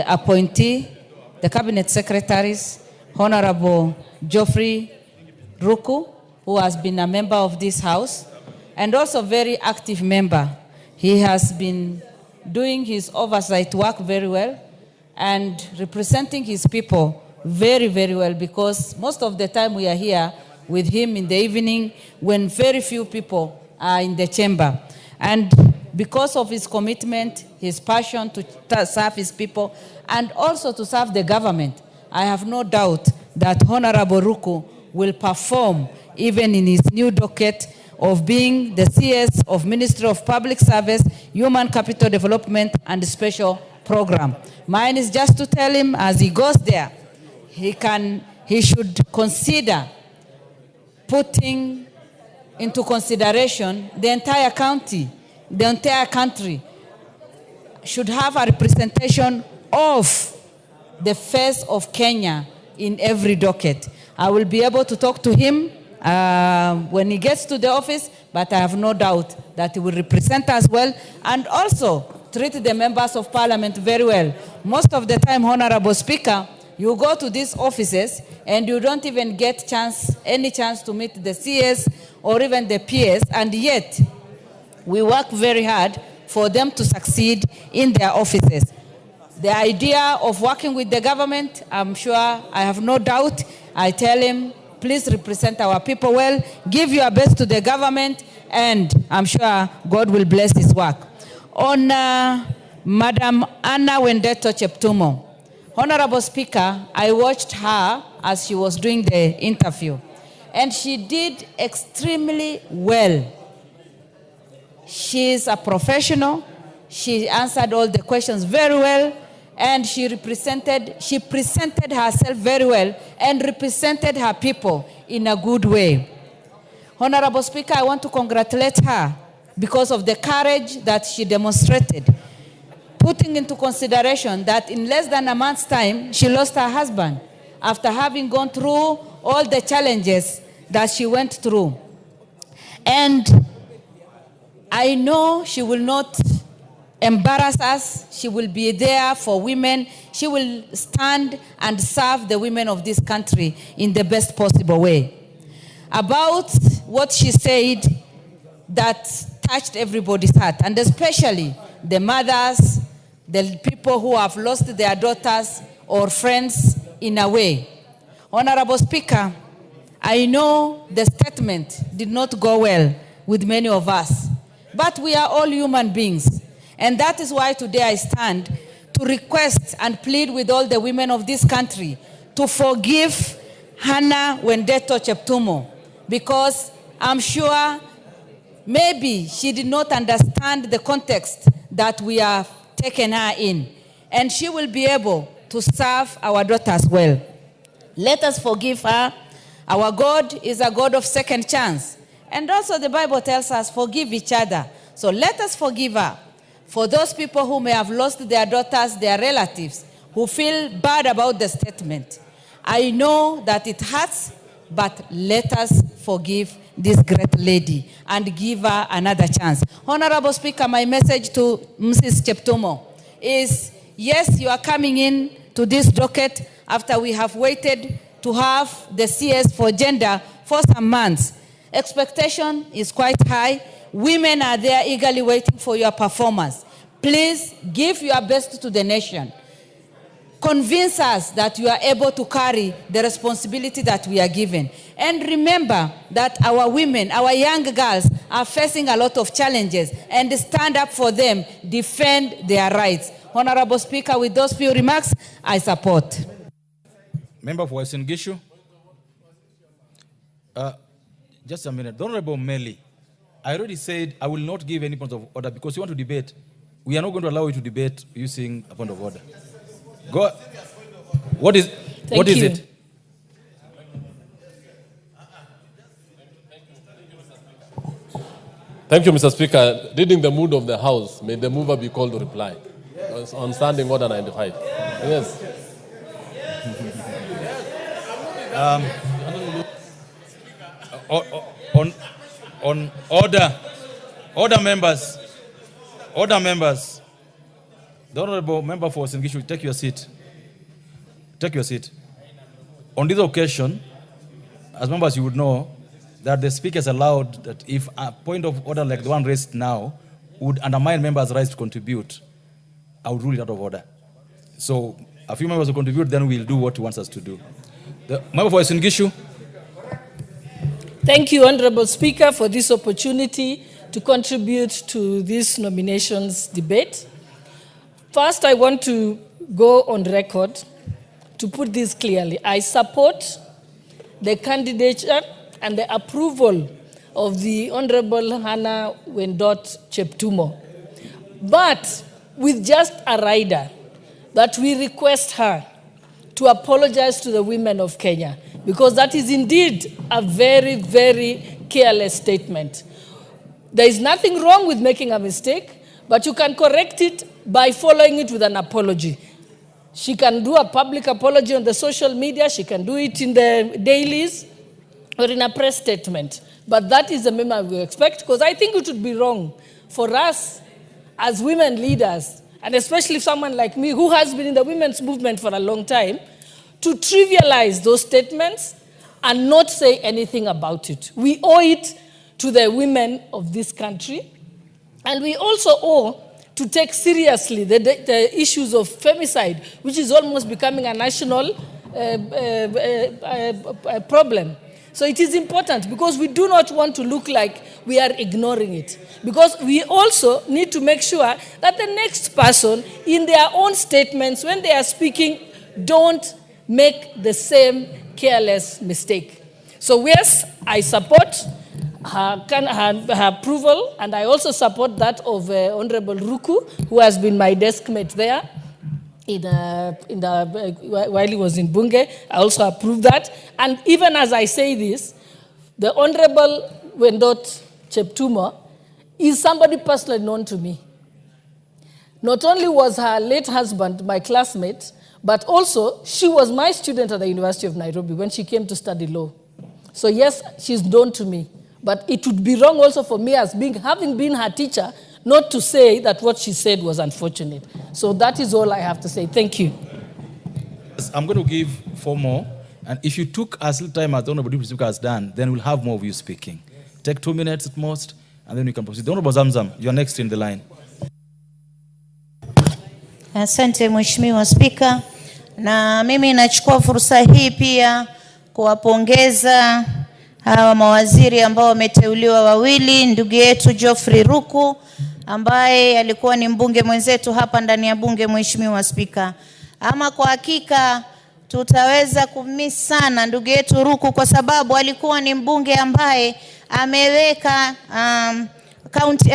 J: appointee, the Cabinet Secretaries, Honorable Geoffrey Ruku, who has been a member of this House, and also very active member. He has been doing his oversight work very well and representing his people very, very well, because most of the time we are here with him in the evening when very few people are in the chamber. And because of his commitment, his passion to serve his people, and also to serve the government, I have no doubt that Honorable Ruku will perform even in his new docket of being the CS of Ministry of Public Service, Human Capital Development, and Special Program. Mine is just to tell him as he goes there, he should consider putting into consideration the entire county, the entire country should have a representation of the face of Kenya in every docket. I will be able to talk to him when he gets to the office, but I have no doubt that he will represent us well and also treat the members of parliament very well. Most of the time, Honorable Speaker, you go to these offices and you don't even get any chance to meet the CS or even the PS, and yet we work very hard for them to succeed in their offices. The idea of working with the government, I'm sure, I have no doubt. I tell him, please represent our people well, give your best to the government, and I'm sure God will bless his work. On Madam Anna Wendot Cheptumo, Honorable Speaker, I watched her as she was doing the interview, and she did extremely well. She is a professional. She answered all the questions very well, and she presented herself very well and represented her people in a good way. Honorable Speaker, I want to congratulate her because of the courage that she demonstrated, putting into consideration that in less than a month's time, she lost her husband after having gone through all the challenges that she went through. And I know she will not embarrass us. She will be there for women. She will stand and serve the women of this country in the best possible way. About what she said that touched everybody's heart, and especially the mothers, the people who have lost their daughters or friends in a way. Honorable Speaker, I know the statement did not go well with many of us, but we are all human beings. And that is why today I stand to request and plead with all the women of this country to forgive Hannah Wendot Cheptumo, because I'm sure maybe she did not understand the context that we have taken her in, and she will be able to serve our daughters well. Let us forgive her. Our God is a God of second chance. And also the Bible tells us, forgive each other. So let us forgive her. For those people who may have lost their daughters, their relatives, who feel bad about the statement, I know that it hurts, but let us forgive this great lady and give her another chance. Honorable Speaker, my message to Mrs. Cheptumo is, yes, you are coming in to this docket after we have waited to have the CS for gender for some months. Expectation is quite high. Women are there eagerly waiting for your performance. Please give your best to the nation. Convince us that you are able to carry the responsibility that we are given. And remember that our women, our young girls are facing a lot of challenges, and stand up for them, defend their rights. Honorable Speaker, with those few remarks, I support.
C: Member for Western Gishu. Just a minute. The Honorable Meli, I already said I will not give any point of order because you want to debate. We are not going to allow you to debate using a point of order. Go. What is it?
K: Thank you, Mr. Speaker. Reading the mood of the House, may the mover be called to reply. On Standing Order 95. Yes.
C: On order members. The Honorable Member for Singishu, take your seat. Take your seat. On this occasion, as members, you would know that the Speaker has allowed that if a point of order like the one raised now would undermine members' rights to contribute, I would rule it out of order. So a few members will contribute, then we'll do what he wants us to do. The Member for Singishu.
D: Thank you, Honorable Speaker, for this opportunity to contribute to this nominations debate. First, I want to go on record to put this clearly. I support the candidature and the approval of the Honorable Hannah Wendot Cheptumo, but with just a rider that we request her to apologize to the women of Kenya, because that is indeed a very, very careless statement. There is nothing wrong with making a mistake, but you can correct it by following it with an apology. She can do a public apology on the social media, she can do it in the dailies or in a press statement. But that is the memo we expect, because I think it would be wrong for us as women leaders, and especially someone like me who has been in the women's movement for a long time, to trivialize those statements and not say anything about it. We owe it to the women of this country, and we also owe to take seriously the issues of femicide, which is almost becoming a national problem. So it is important, because we do not want to look like we are ignoring it. Because we also need to make sure that the next person, in their own statements, when they are speaking, don't make the same careless mistake. So yes, I support her approval, and I also support that of Honorable Ruku, who has been my desk mate there while he was in Bunge. I also approve that. And even as I say this, the Honorable Wendot Cheptumo is somebody personally known to me. Not only was her late husband my classmate, but also she was my student at the University of Nairobi when she came to study law. So yes, she's known to me. But it would be wrong also for me, as having been her teacher, not to say that what she said was unfortunate. So that is all I have to say. Thank you.
C: I'm going to give 4 more. And if you took as little time as the Honorable Deputy Speaker has done, then we'll have more of you speaking. Take 2 minutes at most, and then we can proceed. The Honorable Zamzam, you're next in the line.
L: Asante Mheshimiwa Spika, na mimi nachukua fursa hii pia kuwapongeza hawa mawaziri ambao wameteuliwa wawili, ndugu yetu Geoffrey Ruku ambaye alikuwa ni mbunge mwenzetu hapa ndani ya bunge. Mheshimiwa Spika, ama kwa hakika tutaweza kumisi sana ndugu yetu Ruku, kwa sababu alikuwa ni mbunge ambaye ameweka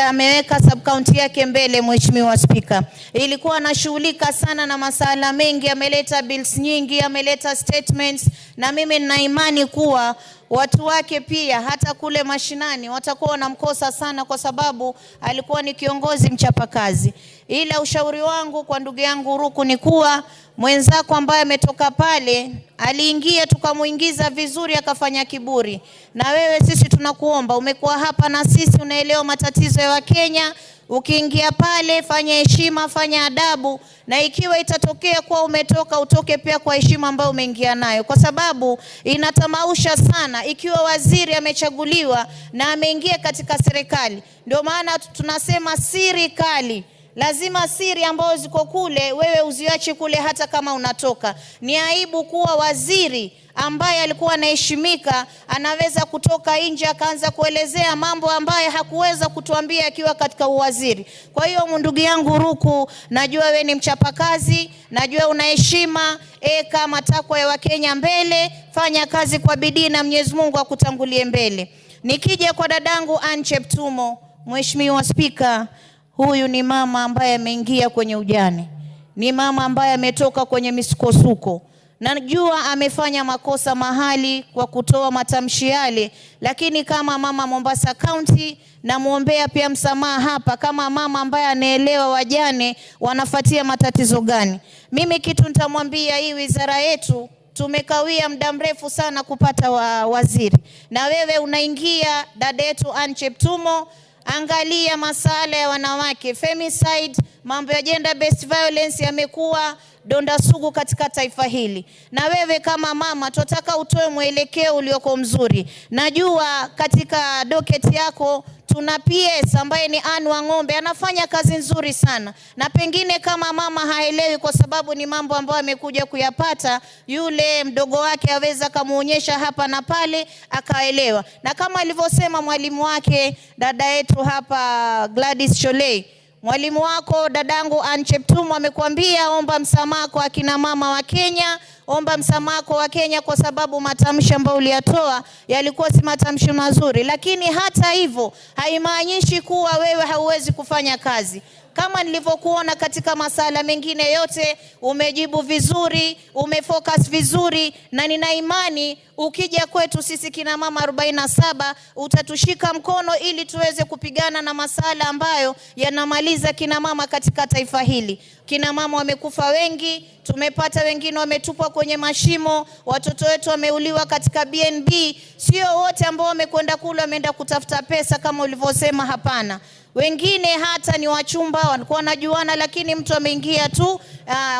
L: ameweka sub-county yake mbele. Mheshimiwa Spika, ilikuwa anashughulika sana na masala mengi, ameleta bills nyingi, ameleta statements, na mimi nina imani kuwa watu wake pia hata kule mashinani watakuwa wanamkosa sana, kwa sababu alikuwa ni kiongozi mchapakazi. Ila ushauri wangu kwa ndugu yangu Ruku ni kuwa mwenzako ambaye ametoka pale aliingia, tukamuingiza vizuri, akafanya kiburi. Na wewe sisi tunakuomba, umekuwa hapa na sisi, unaelewa matatizo ya Wakenya. Ukiingia pale, fanya heshima, fanya adabu, na ikiwa itatokea kuwa umetoka, utoke pia kwa heshima ambayo umeingia nayo, kwa sababu inatamausha sana ikiwa waziri amechaguliwa na ameingia katika serikali. Ndio maana tunasema siri kali. Lazima siri ambazo ziko kule wewe uziache kule hata kama unatoka. Ni aibu kuwa waziri ambaye alikuwa anaheshimika anaweza kutoka nje akaanza kuelezea mambo ambaye hakuweza kutuambia akiwa katika uwaziri. Kwa hiyo ndugu yangu Ruku, najua wewe ni mchapakazi, najua una heshima, eka matakwa ya Wakenya mbele, fanya kazi kwa bidii na Mwenyezi Mungu akutangulie mbele. Nikija kwa dadangu Cheptumo, Mheshimiwa Spika, huyu ni mama ambaye ameingia kwenye ujane. Ni mama ambaye ametoka kwenye misukosuko. Najua amefanya makosa mahali kwa kutoa matamshi yale, lakini kama mama Mombasa County namuombea pia msamaha hapa, kama mama ambaye anaelewa wajane wanafuatia matatizo gani. Mimi kitu nitamwambia, hii wizara yetu tumekawia muda mrefu sana kupata waziri. Na wewe unaingia, dada yetu Cheptumo, angalia masala ya wanawake, femicide, mambo ya gender based violence yamekuwa donda sugu katika taifa hili. Na wewe kama mama tunataka utoe mwelekeo ulioko mzuri. Najua katika docket yako tuna PS ambaye ni Anne wa Ng'ombe, anafanya kazi nzuri sana. Na pengine kama mama haelewi kwa sababu ni mambo ambayo amekuja kuyapata, yule mdogo wake aweza kumuonyesha hapa na pale akaelewa. Na kama alivyosema mwalimu wake dada yetu hapa Gladys Sholei, mwalimu wako dadangu Cheptumo amekuambia omba msamaha kwa akina mama wa Kenya, omba msamaha kwa Kenya kwa sababu matamshi ambayo uliyatoa yalikuwa si matamshi mazuri. Lakini hata hivyo haimaanishi kuwa wewe hauwezi kufanya kazi. Kama nilivyokuona katika masala mengine yote, umejibu vizuri, umefocus vizuri, na nina imani ukija kwetu sisi kina mama 47 utatushika mkono ili tuweze kupigana na masala ambayo yanamaliza kina mama katika taifa hili. Kina mama wamekufa wengi, tumepata wengine wametupwa kwenye mashimo, watoto wetu wameuliwa katika BNB. Sio wote ambao wamekwenda kule wameenda kutafuta pesa kama ulivyosema, hapana. Wengine hata ni wachumba, walikuwa wanajuana, lakini mtu ameingia tu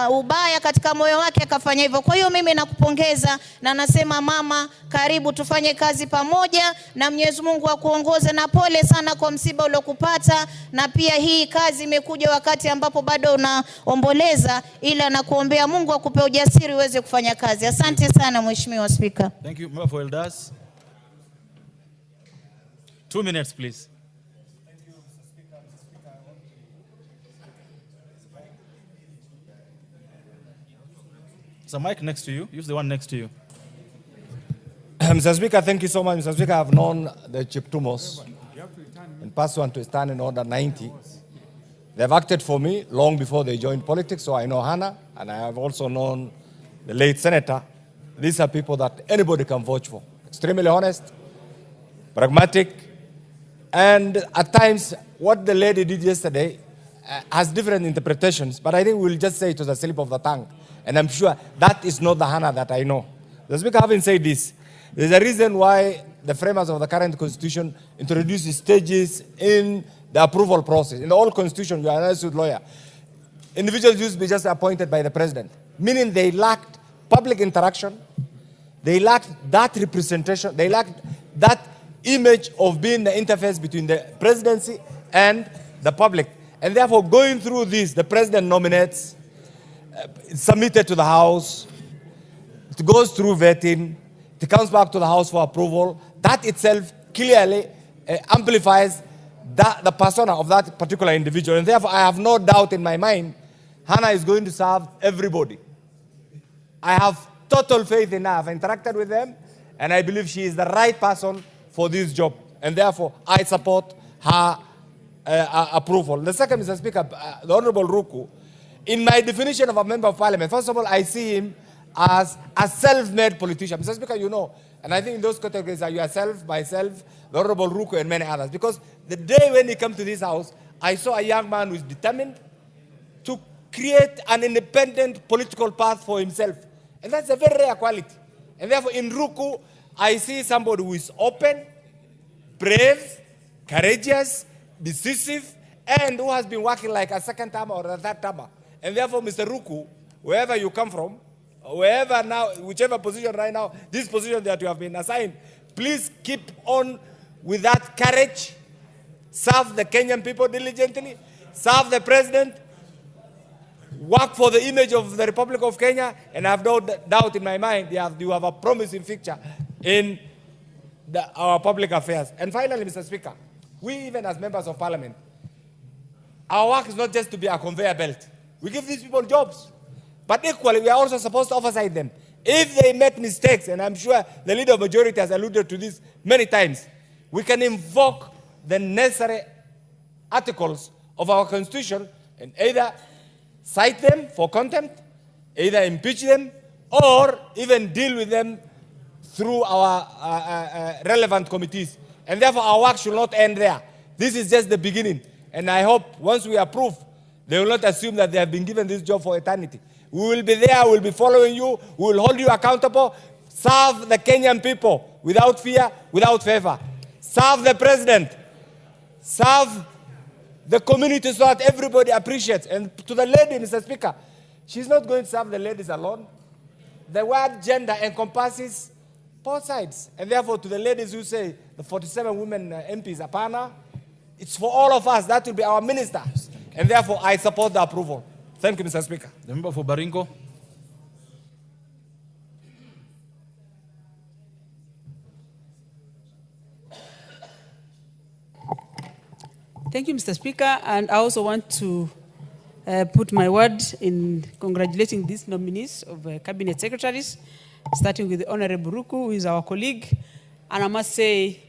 L: ubaya katika moyo wake akafanya hivyo. Kwa hiyo mimi nakupongeza na nasema mama, karibu tufanye kazi pamoja na Mwenyezi Mungu akuongoze, na pole sana kwa msiba uliokupata. Na pia hii kazi imekuja wakati ambapo bado unaomboleza, ila nakuombea Mungu akupe ujasiri uweze kufanya kazi. Asante sana Mheshimiwa Spika.
C: Thank you. Member for Elders. 2 minutes please. There's a mic next to you. Use the one next to you.
M: Mr. Speaker, thank you so much. Mr. Speaker, I have known the Cheptumos and pursuant to Standing Order 90. They have acted for me long before they joined politics, so I know Hannah, and I have also known the late senator. These are people that anybody can vouch for. Extremely honest, pragmatic, and at times what the lady did yesterday has different interpretations, but I think we'll just say it was a slip of the tongue. And I'm sure that is not the Hannah that I know. The Speaker, having said this, there's a reason why the framers of the current constitution introduced stages in the approval process. In the old constitution, you are an associate lawyer. Individuals used to be just appointed by the president, meaning they lacked public interaction, they lacked that representation, they lacked that image of being the interface between the presidency and the public. And therefore, going through this, the president nominates, it's submitted to the House, it goes through vetting, it comes back to the House for approval. That itself clearly amplifies the persona of that particular individual. And therefore, I have no doubt in my mind, Hannah is going to serve everybody. I have total faith in her. I've interacted with them, and I believe she is the right person for this job. And therefore, I support her approval. The second, Mr. Speaker, the Honorable Ruku, in my definition of a member of parliament, first of all, I see him as a self-made politician. Mr. Speaker, you know, and I think in those categories are yourself, myself, the Honorable Ruku, and many others. Because the day when he came to this house, I saw a young man who is determined, took create an independent political path for himself. And that's a very rare quality. And therefore, in Ruku, I see somebody who is open, brave, courageous, decisive, and who has been working like a second timer or a third timer. And therefore, Mr. Ruku, wherever you come from, wherever now, whichever position right now, this position that you have been assigned, please keep on with that courage, serve the Kenyan people diligently, serve the president, work for the image of the Republic of Kenya, and I have no doubt in my mind you have a promising future in our public affairs. And finally, Mr. Speaker, we even as members of parliament, our work is not just to be a conveyor belt. We give these people jobs, but equally we are also supposed to oversight them. If they make mistakes, and I'm sure the leader of majority has alluded to this many times, we can invoke the necessary articles of our constitution and either cite them for contempt, either impeach them, or even deal with them through our relevant committees. And therefore, our work should not end there. This is just the beginning. And I hope once we approve, they will not assume that they have been given this job for eternity. We will be there, we will be following you, we will hold you accountable, serve the Kenyan people without fear, without favor. Serve the president, serve the community so that everybody appreciates. And to the lady, Mr. Speaker, she's not going to serve the ladies alone. The word gender encompasses both sides. And therefore, to the ladies who say the 47 women MPs are pana, it's for all of us. That will be our minister. And therefore, I support the approval. Thank you, Mr. Speaker.
C: The member for Baringo.
N: Thank you, Mr. Speaker. And I also want to put my word in congratulating these nominees of cabinet secretaries, starting with the Honorable Ruku, who is our colleague. And I must say,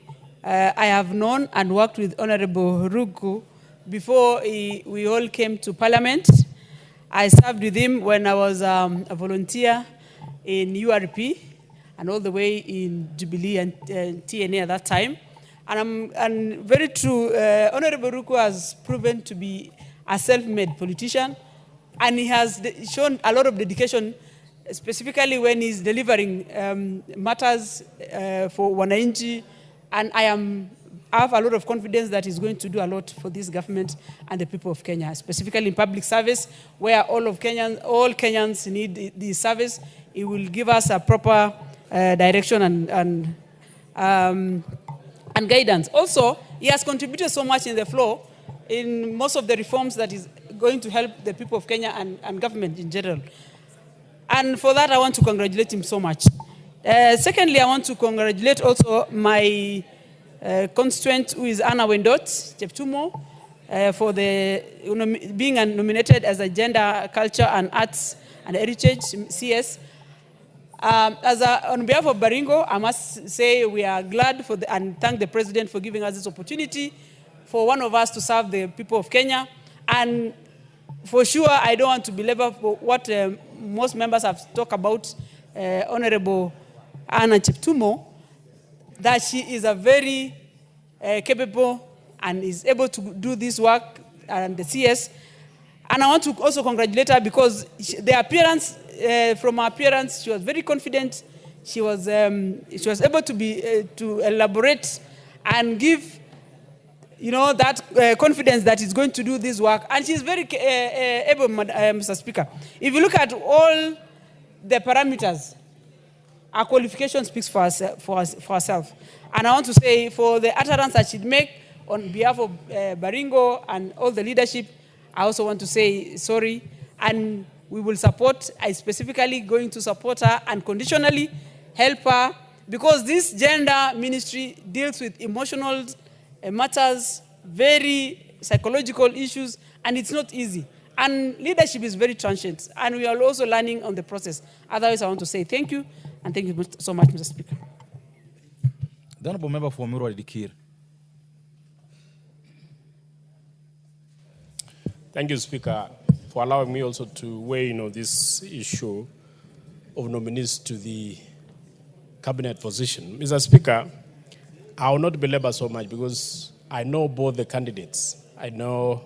N: I have known and worked with Honorable Ruku before we all came to Parliament. I served with him when I was a volunteer in URP and all the way in Jubilee and TNA at that time. And very true, Honorable Ruku has proven to be a self-made politician, and he has shown a lot of dedication, specifically when he's delivering matters for Wananchi, and I have a lot of confidence that he's going to do a lot for this government and the people of Kenya, specifically in public service, where all Kenyans need the service. He will give us a proper direction and guidance. Also, he has contributed so much in the floor in most of the reforms that is going to help the people of Kenya and government in general. And for that, I want to congratulate him so much. Secondly, I want to congratulate also my constituent, who is Anna Wendot, Cheptumo, for being nominated as a Gender, Culture and Arts and Heritage, CS. On behalf of Baringo, I must say we are glad and thank the President for giving us this opportunity for one of us to serve the people of Kenya. And for sure, I don't want to belabor what most members have talked about, Honorable Anna Cheptumo, that she is a very capable and is able to do this work and the CS. And I want to also congratulate her because the appearance, from her appearance, she was very confident. She was able to elaborate and give, that confidence that is going to do this work. And she's very able, Mr. Speaker. If you look at all the parameters, our qualification speaks for herself. And I want to say, for the utterance that she'd make on behalf of Baringo and all the leadership, I also want to say sorry. And we will support, I specifically going to support her and conditionally help her, because this gender ministry deals with emotional matters, very psychological issues, and it's not easy. And leadership is very transient, and we are also learning on the process. Otherwise, I want to say thank you, and thank you so much, Mr. Speaker.
C: The Honourable Member for Murwa Dikir.
O: Thank you, Speaker, for allowing me also to weigh in on this issue of nominees to the cabinet position. Mr. Speaker, I will not belabor so much because I know both the candidates. I know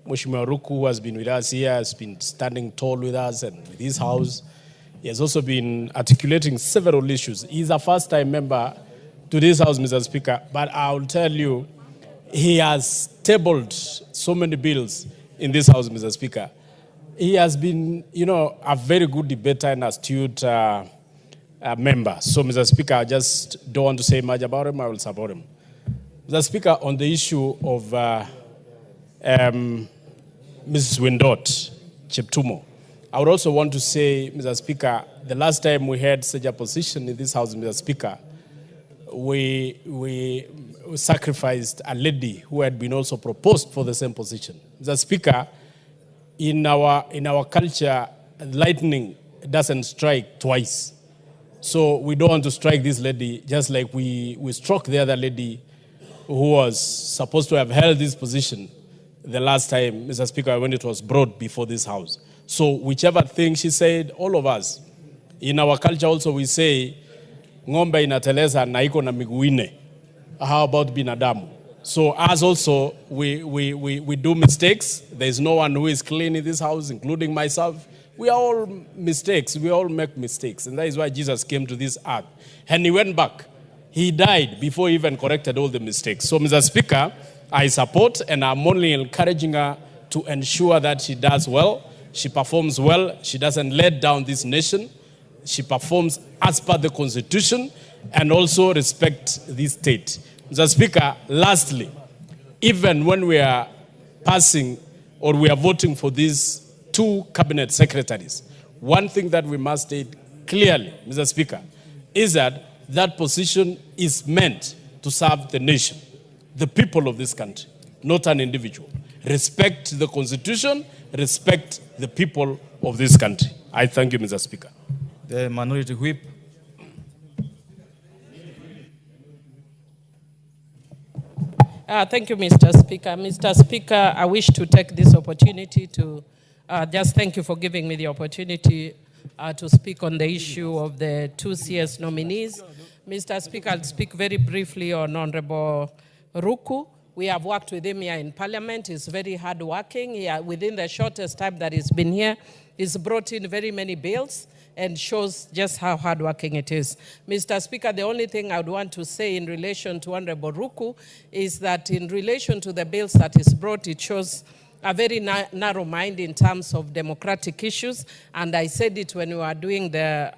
O: Mheshimiwa Ruku, who has been with us here, has been standing tall with us and with his house. He has also been articulating several issues. He's a first-time member to this house, Mr. Speaker, but I'll tell you, he has tabled so many bills in this house, Mr. Speaker. He has been, a very good debater and astute member. So, Mr. Speaker, I just don't want to say much about him. I will support him. Mr. Speaker, on the issue of Mrs. Wendot, Cheptumo, I would also want to say, Mr. Speaker, the last time we had such a position in this house, Mr. Speaker, we sacrificed a lady who had been also proposed for the same position. Mr. Speaker, in our culture, lightning doesn't strike twice. So we don't want to strike this lady just like we struck the other lady who was supposed to have held this position the last time, Mr. Speaker, when it was brought before this house. So whichever thing she said, all of us, in our culture also we say, ng'ombe inateleza na iko na miguu nne. How about binadamu? So as also, we do mistakes. There is no one who is clean in this house, including myself. We are all mistakes. We all make mistakes. And that is why Jesus came to this earth. And he went back. He died before he even corrected all the mistakes. So, Mr. Speaker, I support and I'm only encouraging her to ensure that she does well, she performs well, she doesn't let down this nation, she performs as per the Constitution, and also respect this state. Mr. Speaker, lastly, even when we are passing or we are voting for these 2 cabinet secretaries, one thing that we must state clearly, Mr. Speaker, is that that position is meant to serve the nation, the people of this country, not an individual. Respect the Constitution, respect the people of this country. I thank you, Mr. Speaker.
C: The Minority Whip.
P: Thank you, Mr. Speaker. Mr. Speaker, I wish to take this opportunity to just thank you for giving me the opportunity to speak on the issue of the 2 CS nominees. Mr. Speaker, I'll speak very briefly on Honorable Ruku. We have worked with him here in Parliament. He's very hardworking. Within the shortest time that he's been here, he's brought in very many bills and shows just how hardworking it is. Mr. Speaker, the only thing I would want to say in relation to Honorable Ruku is that in relation to the bills that is brought, it shows a very narrow mind in terms of democratic issues. And I said it when we were doing the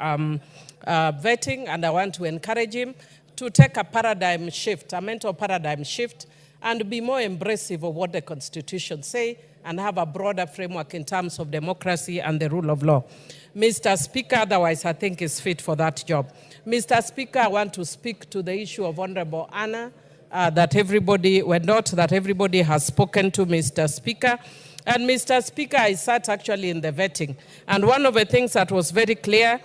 P: vetting, and I want to encourage him to take a paradigm shift, a mental paradigm shift, and be more embracive of what the Constitution say and have a broader framework in terms of democracy and the rule of law. Mr. Speaker, otherwise I think is fit for that job. Mr. Speaker, I want to speak to the issue of Honorable Anna, that everybody has spoken to, Mr. Speaker. And Mr. Speaker, I sat actually in the vetting. And one of the things that was very clear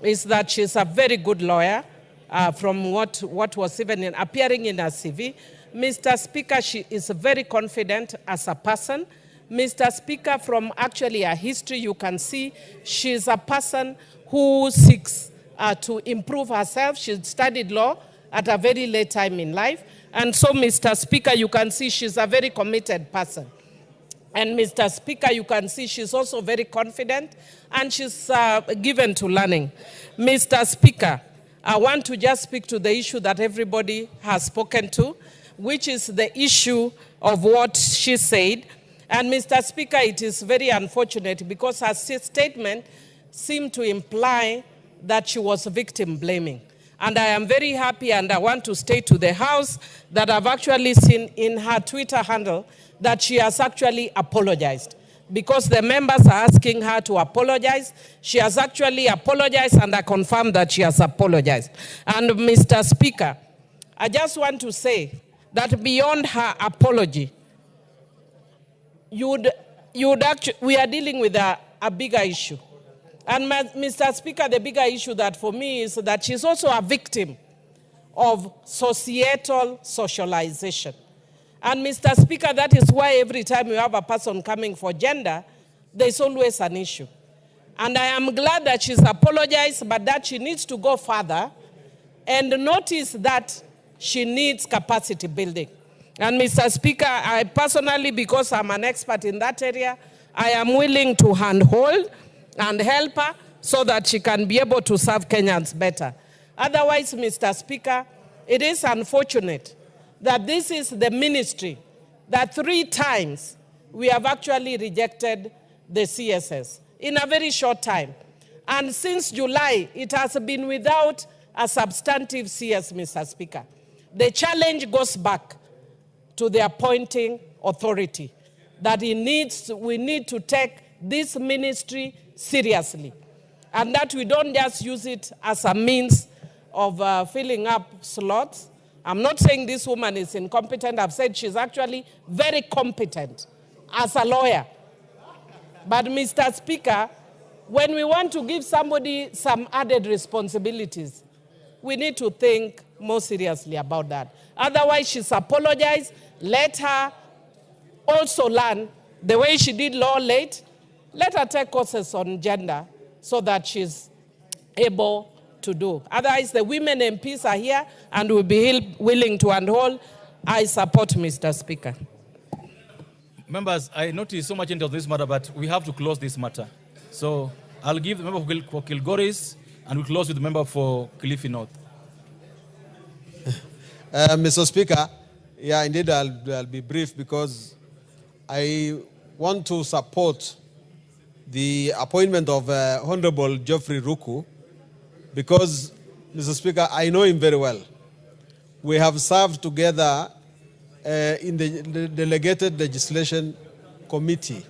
P: is that she's a very good lawyer from what was even appearing in her CV. Mr. Speaker, she is very confident as a person. Mr. Speaker, from actually her history, you can see she's a person who seeks to improve herself. She studied law at a very late time in life. And so, Mr. Speaker, you can see she's a very committed person. And Mr. Speaker, you can see she's also very confident and she's given to learning. Mr. Speaker, I want to just speak to the issue that everybody has spoken to, which is the issue of what she said. And Mr. Speaker, it is very unfortunate because her statement seemed to imply that she was victim blaming. And I am very happy and I want to state to the House that I've actually seen in her Twitter handle that she has actually apologized. Because the members are asking her to apologize, she has actually apologized and I confirm that she has apologized. And Mr. Speaker, I just want to say that beyond her apology, we are dealing with a bigger issue. And Mr. Speaker, the bigger issue that for me is that she's also a victim of societal socialization. And Mr. Speaker, that is why every time you have a person coming for gender, there's always an issue. And I am glad that she's apologized, but that she needs to go further and notice that she needs capacity building. And Mr. Speaker, I personally, because I'm an expert in that area, I am willing to handhold and help her so that she can be able to serve Kenyans better. Otherwise, Mr. Speaker, it is unfortunate that this is the ministry that 3 times we have actually rejected the CSS in a very short time. And since July, it has been without a substantive CS, Mr. Speaker. The challenge goes back to the appointing authority, that we need to take this ministry seriously, and that we don't just use it as a means of filling up slots. I'm not saying this woman is incompetent. I've said she's actually very competent as a lawyer. But Mr. Speaker, when we want to give somebody some added responsibilities, we need to think more seriously about that. Otherwise, she's apologized. Let her also learn the way she did law late. Let her take courses on gender so that she's able to do. Otherwise, the women MPs are here and will be willing to handhold. I support Mr. Speaker.
C: Members, I noticed so much into this matter, but we have to close this matter. So I'll give the member for Kilgoris, and we'll close with the member for Kilifi North.
Q: Mr. Speaker, yeah, indeed, I'll be brief because I want to support the appointment of Honorable Geoffrey Ruku because, Mr. Speaker, I know him very well. We have served together in the Delegated Legislation Committee,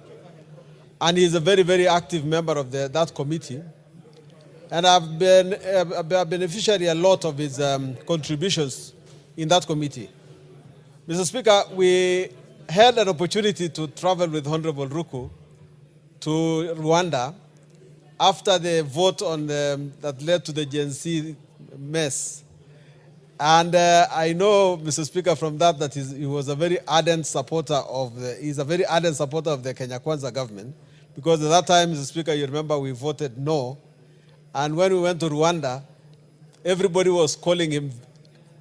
Q: and he's a very, very active member of that committee. And I've been a beneficiary a lot of his contributions in that committee. Mr. Speaker, we had an opportunity to travel with Honorable Ruku to Rwanda after the vote on that led to the Gen Z mess. And I know, Mr. Speaker, from that he was a very ardent supporter of the Kenya Kwanza government, because at that time, Mr. Speaker, you remember we voted no. And when we went to Rwanda, everybody was calling him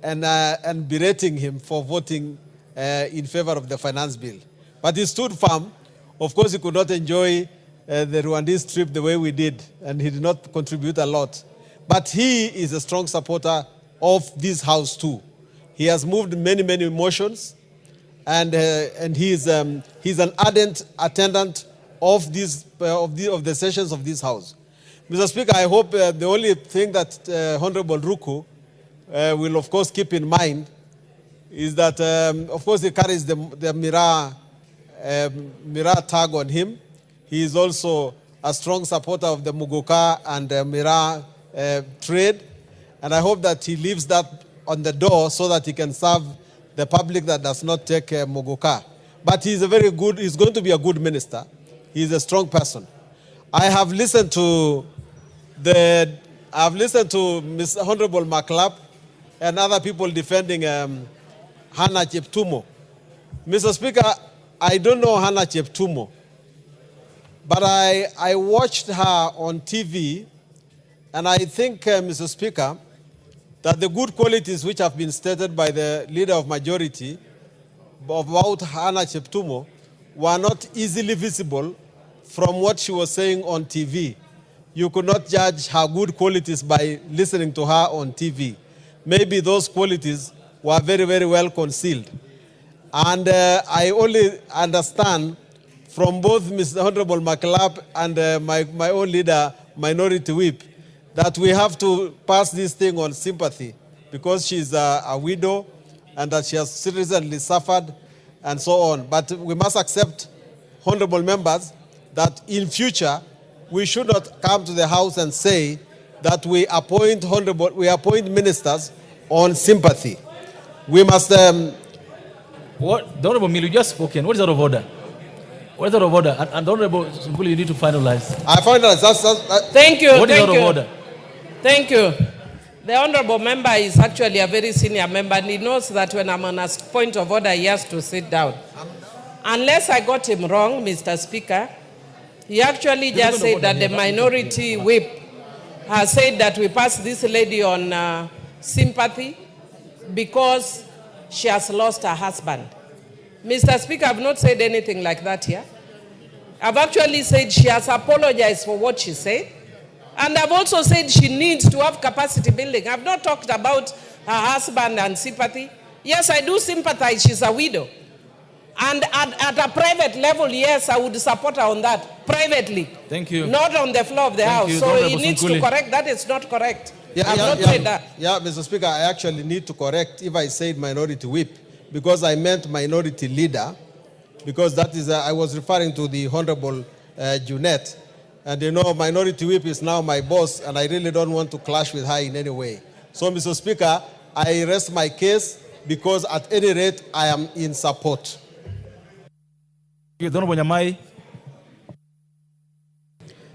Q: and berating him for voting in favor of the finance bill. But he stood firm. Of course, he could not enjoy the Rwandese trip the way we did, and he did not contribute a lot. But he is a strong supporter of this house too. He has moved many, many motions, and he's an ardent attendant of the sessions of this house. Mr. Speaker, I hope the only thing that Honorable Ruku will, of course, keep in mind is that, of course, he carries the Miraa tag on him. He is also a strong supporter of the Muguka and Miraa trade. And I hope that he leaves that on the door so that he can serve the public that does not take Muguka. But he's he's going to be a good minister. He's a strong person. I have listened to Ms. Honorable Maklap and other people defending Hannah Cheptumo. Mr. Speaker, I don't know Hannah Cheptumo, but I watched her on TV, and I think, Mr. Speaker, that the good qualities which have been stated by the leader of majority about Hannah Cheptumo were not easily visible from what she was saying on TV. You could not judge her good qualities by listening to her on TV. Maybe those qualities were very, very well concealed. And I only understand from both Mr. Honorable Maklap and my own leader, Minority Whip, that we have to pass this thing on sympathy because she's a widow and that she has recently suffered and so on. But we must accept, honorable members, that in future, we should not come to the House and say that we appoint ministers on sympathy. We must...
C: What? The Honorable Milu just spoken. What is out of order? What is out of order? And the Honorable Sumbuli, you need to finalize.
Q: I finalize.
P: Thank you.
C: What is out of order?
P: Thank you. The Honorable Member is actually a very senior member, and he knows that when I'm on a point of order, he has to sit down. Unless I got him wrong, Mr. Speaker, he actually just said that the Minority Whip has said that we pass this lady on sympathy because she has lost her husband. Mr. Speaker, I've not said anything like that here. I've actually said she has apologized for what she said. And I've also said she needs to have capacity building. I've not talked about her husband and sympathy. Yes, I do sympathize. She's a widow. And at a private level, yes, I would support her on that, privately.
C: Thank you.
P: Not on the floor of the House. So he needs to correct. That is not correct. I've not said that.
Q: Yeah, Mr. Speaker, I actually need to correct if I said minority whip, because I meant minority leader, because that is, I was referring to the Honorable Junet. And you know, minority whip is now my boss, and I really don't want to clash with her in any way. So, Mr. Speaker, I rest my case because at any rate, I am in support.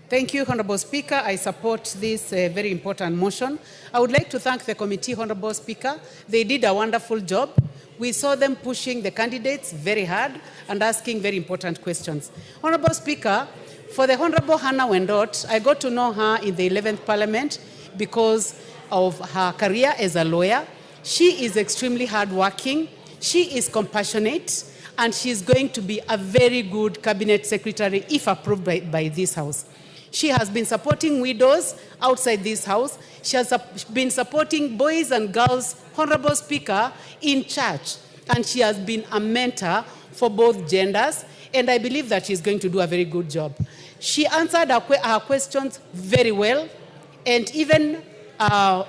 N: Thank you, Honorable Speaker. I support this very important motion. I would like to thank the committee, Honorable Speaker. They did a wonderful job. We saw them pushing the candidates very hard and asking very important questions. Honorable Speaker, for the Honorable Hannah Wendot, I got to know her in the 11th Parliament because of her career as a lawyer. She is extremely hardworking, she is compassionate, and she is going to be a very good cabinet secretary if approved by this House. She has been supporting widows outside this House. She has been supporting boys and girls, Honorable Speaker, in church. And she has been a mentor for both genders. And I believe that she's going to do a very good job. She answered her questions very well. And even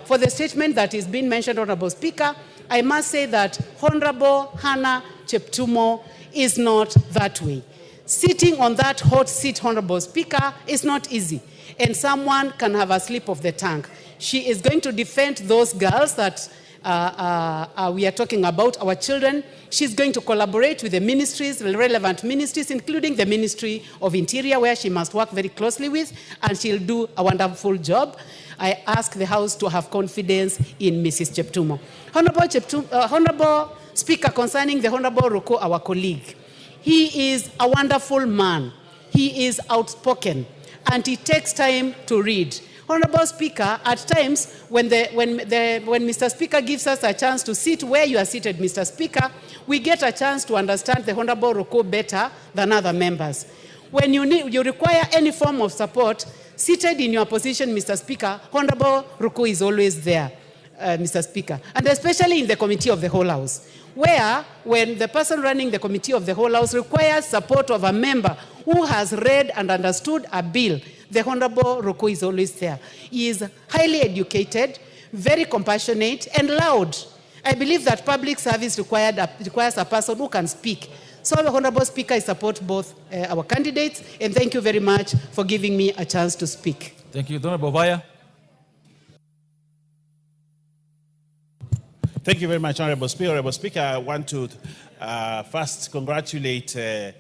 N: for the statement that is being mentioned, Honorable Speaker, I must say that Honorable Hannah Cheptumo is not that way. Sitting on that hot seat, Honorable Speaker, is not easy. And someone can have a slip of the tongue. She is going to defend those girls that we are talking about, our children. She's going to collaborate with the ministries, the relevant ministries, including the Ministry of Interior, where she must work very closely with, and she'll do a wonderful job. I ask the House to have confidence in Mrs. Cheptumo. Honorable Speaker, concerning the Honorable Ruku, our colleague, he is a wonderful man. He is outspoken, and he takes time to read. Honorable Speaker, at times when Mr. Speaker gives us a chance to sit where you are seated, Mr. Speaker, we get a chance to understand the Honorable Ruku better than other members. When you require any form of support, seated in your position, Mr. Speaker, Honorable Ruku is always there, Mr. Speaker, and especially in the Committee of the Whole House, where when the person running the Committee of the Whole House requires support of a member who has read and understood a bill, the Honorable Ruku is always there. He is highly educated, very compassionate, and loud. I believe that public service requires a person who can speak. So, Honorable Speaker, I support both our candidates, and thank you very much for giving me a chance to speak.
C: Thank you. Honorable Bovaya.
R: Thank you very much, Honorable Speaker. Honorable Speaker, I want to first congratulate the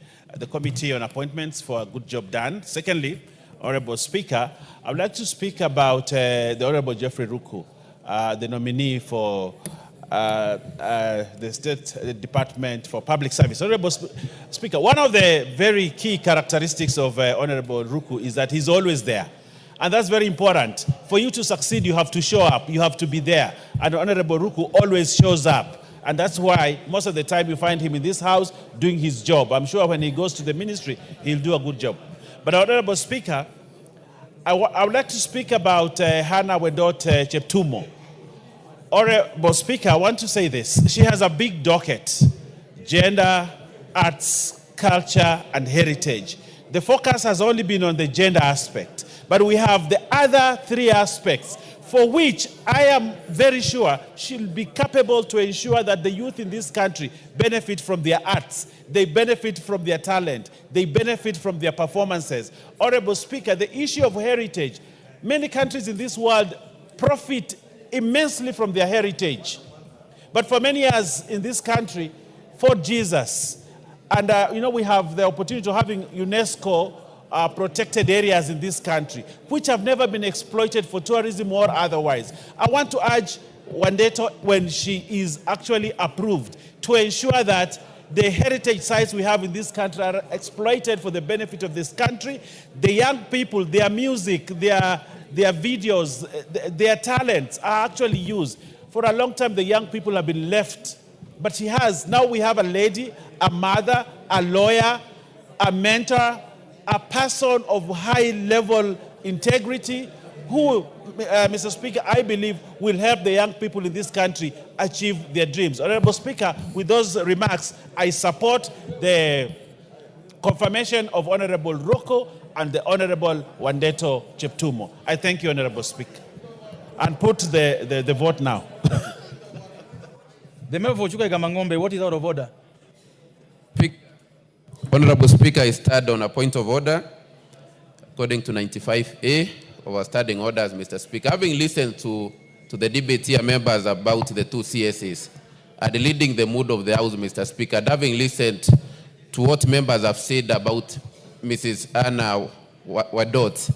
R: Committee on Appointments for a good job done. Secondly, Honorable Speaker, I would like to speak about the Honorable Jeffrey Ruku, the nominee for the State Department for Public Service. Honorable Speaker, one of the very key characteristics of Honorable Ruku is that he's always there. And that's very important. For you to succeed, you have to show up. You have to be there. And Honorable Ruku always shows up. And that's why most of the time you find him in this House doing his job. I'm sure when he goes to the ministry, he'll do a good job. But Honorable Speaker, I would like to speak about Hannah Wendot Cheptumo. Honorable Speaker, I want to say this. She has a big docket: gender, arts, culture, and heritage. The focus has only been on the gender aspect. But we have the other three aspects for which I am very sure she'll be capable to ensure that the youth in this country benefit from their arts, they benefit from their talent, they benefit from their performances. Honorable Speaker, the issue of heritage, many countries in this world profit immensely from their heritage. But for many years in this country, for Jesus, and we have the opportunity of having UNESCO protected areas in this country, which have never been exploited for tourism or otherwise. I want to urge Wendot, when she is actually approved, to ensure that the heritage sites we have in this country are exploited for the benefit of this country. The young people, their music, their videos, their talents are actually used. For a long time, the young people have been left But he has. Now we have a lady, a mother, a lawyer, a mentor, a person of high-level integrity who, Mr. Speaker, I believe will help the young people in this country achieve their dreams. Honorable Speaker, with those remarks, I support the confirmation of Honorable Ruku and the Honorable Wendot Cheptumo. I thank you, Honorable Speaker. And put the vote now.
C: The member for Chuka Gamangombe, what is out of order?
S: Honorable Speaker, I stand on a point of order according to 95A of our standing orders, Mr. Speaker. Having listened to the debate here, members, about the two CSAs and leading the mood of the House, Mr. Speaker, and having listened to what members have said about Mrs. Anna Wendot,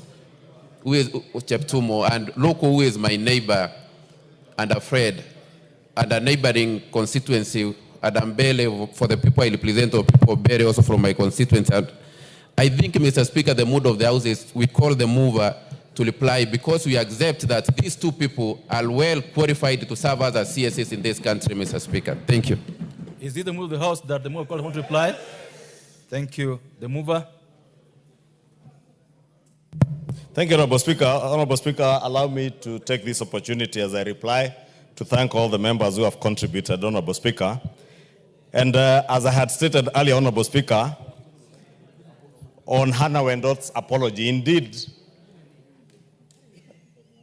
S: who is Cheptumo, and Ruku, who is my neighbor and a friend, and a neighboring constituency, Adambele, for the people I represent, or people of Bere, also from my constituency. And I think, Mr. Speaker, the mood of the House is we call the mover to reply because we accept that these two people are well qualified to serve as CSS in this country, Mr. Speaker. Thank you.
C: Is it the mood of the House that the mover calls to reply? Thank you. The mover.
A: Thank you, Honorable Speaker. Honorable Speaker, allow me to take this opportunity as I reply to thank all the members who have contributed, Honorable Speaker. And as I had stated earlier, Honorable Speaker, on Hannah Wendot's apology, indeed,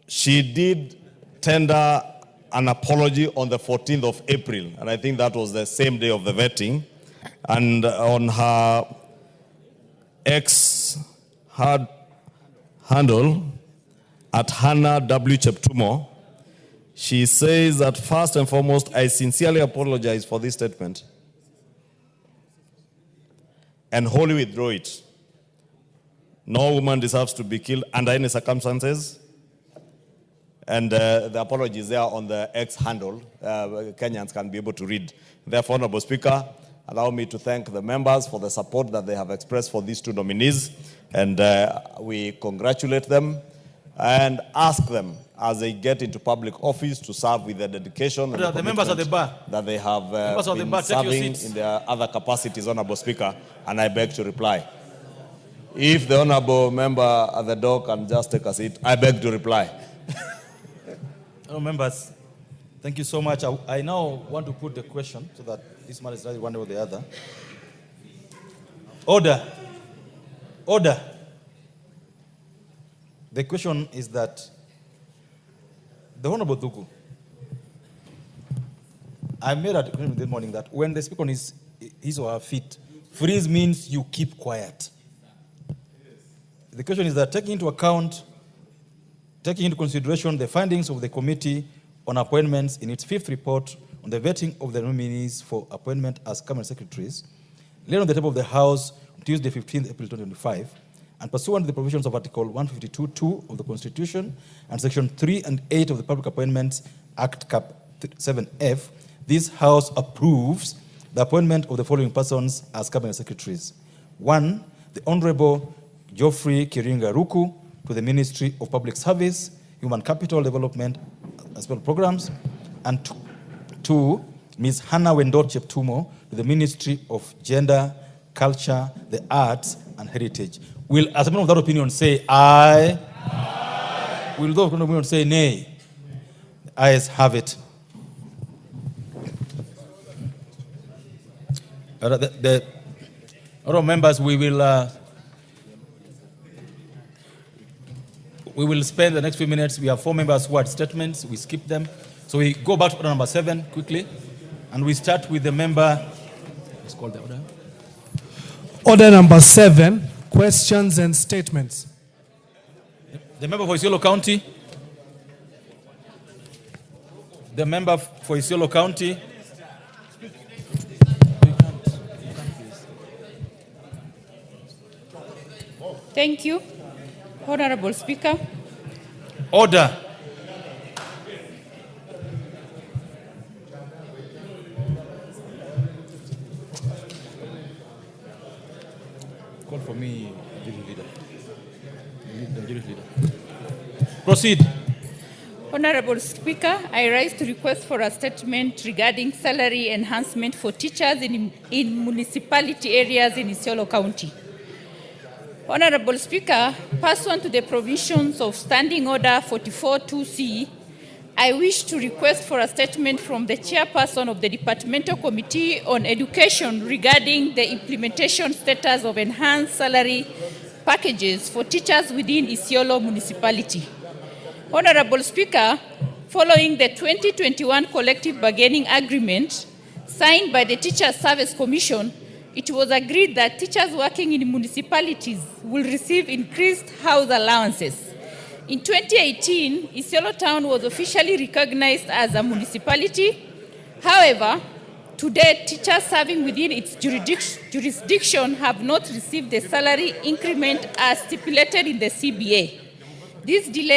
A: she did tender an apology on the 14th of April, and I think that was the same day of the vetting. And on her handle at Hannah W. Cheptumo, she says that first and foremost, I sincerely apologize for this statement and wholly withdraw it. No woman deserves to be killed under any circumstances. And the apology is there on the X handle. Kenyans can be able to read. Therefore, Honorable Speaker, allow me to thank the members for the support that they have expressed for these two nominees. And we congratulate them and ask them, as they get into public office, to serve with the dedication and
C: the members at the bar
A: that they have been
C: bar,
A: serving in their other capacities, Honorable Speaker, and I beg to reply. If the Honorable member at the door can just take a seat, I beg to reply.
C: Members, thank you so much. I now want to put the question so that this man is ready one way or the other. Order. Order. The question is that the Honorable Ruku, I made a declaration this morning that when they speak on his or her feet, freeze means you keep quiet. The question is that taking into consideration the findings of the Committee on Appointments in its 5th report on the vetting of the nominees for appointment as cabinet secretaries, laid on the table of the House on Tuesday, 15th April 2025, and pursuant to the provisions of Article 152(2) of the Constitution and Section 3 and 8 of the Public Appointments Act Cap 7F, this House approves the appointment of the following persons as cabinet secretaries. 1, the Honorable Geoffrey Kiringa Ruku to the Ministry of Public Service, Human Capital Development and Special Programs, and 2, Ms. Hannah Wendot Cheptumo to the Ministry of Gender, Culture, the Arts, and Heritage. Will, as a member of that opinion, say aye? Aye. Will those of that opinion say nay? The ayes have it. The other members, we will spend the next few minutes. We have 4 members who had statements. We skip them. So we go back to order number 7 quickly. And we start with the member. Let's call the order.
T: Order number 7, questions and statements.
C: The member for Isiolo County. The member for Isiolo County.
J: Thank you, Honorable Speaker.
C: Order. Call for me, leader. Proceed.
J: Honorable Speaker, I rise to request for a statement regarding salary enhancement for teachers in municipality areas in Isiolo County. Honorable Speaker, pursuant to the provisions of Standing Order 44-2C, I wish to request for a statement from the chairperson of the Departmental Committee on Education regarding the implementation status of enhanced salary packages for teachers within Isiolo municipality. Honorable Speaker, following the 2021 collective bargaining agreement signed by the Teachers Service Commission, it was agreed that teachers working in municipalities will receive increased house allowances. In 2018, Isiolo Town was officially recognized as a municipality. However, to date, teachers serving within its jurisdiction have not received the salary increment as stipulated in the CBA. This delay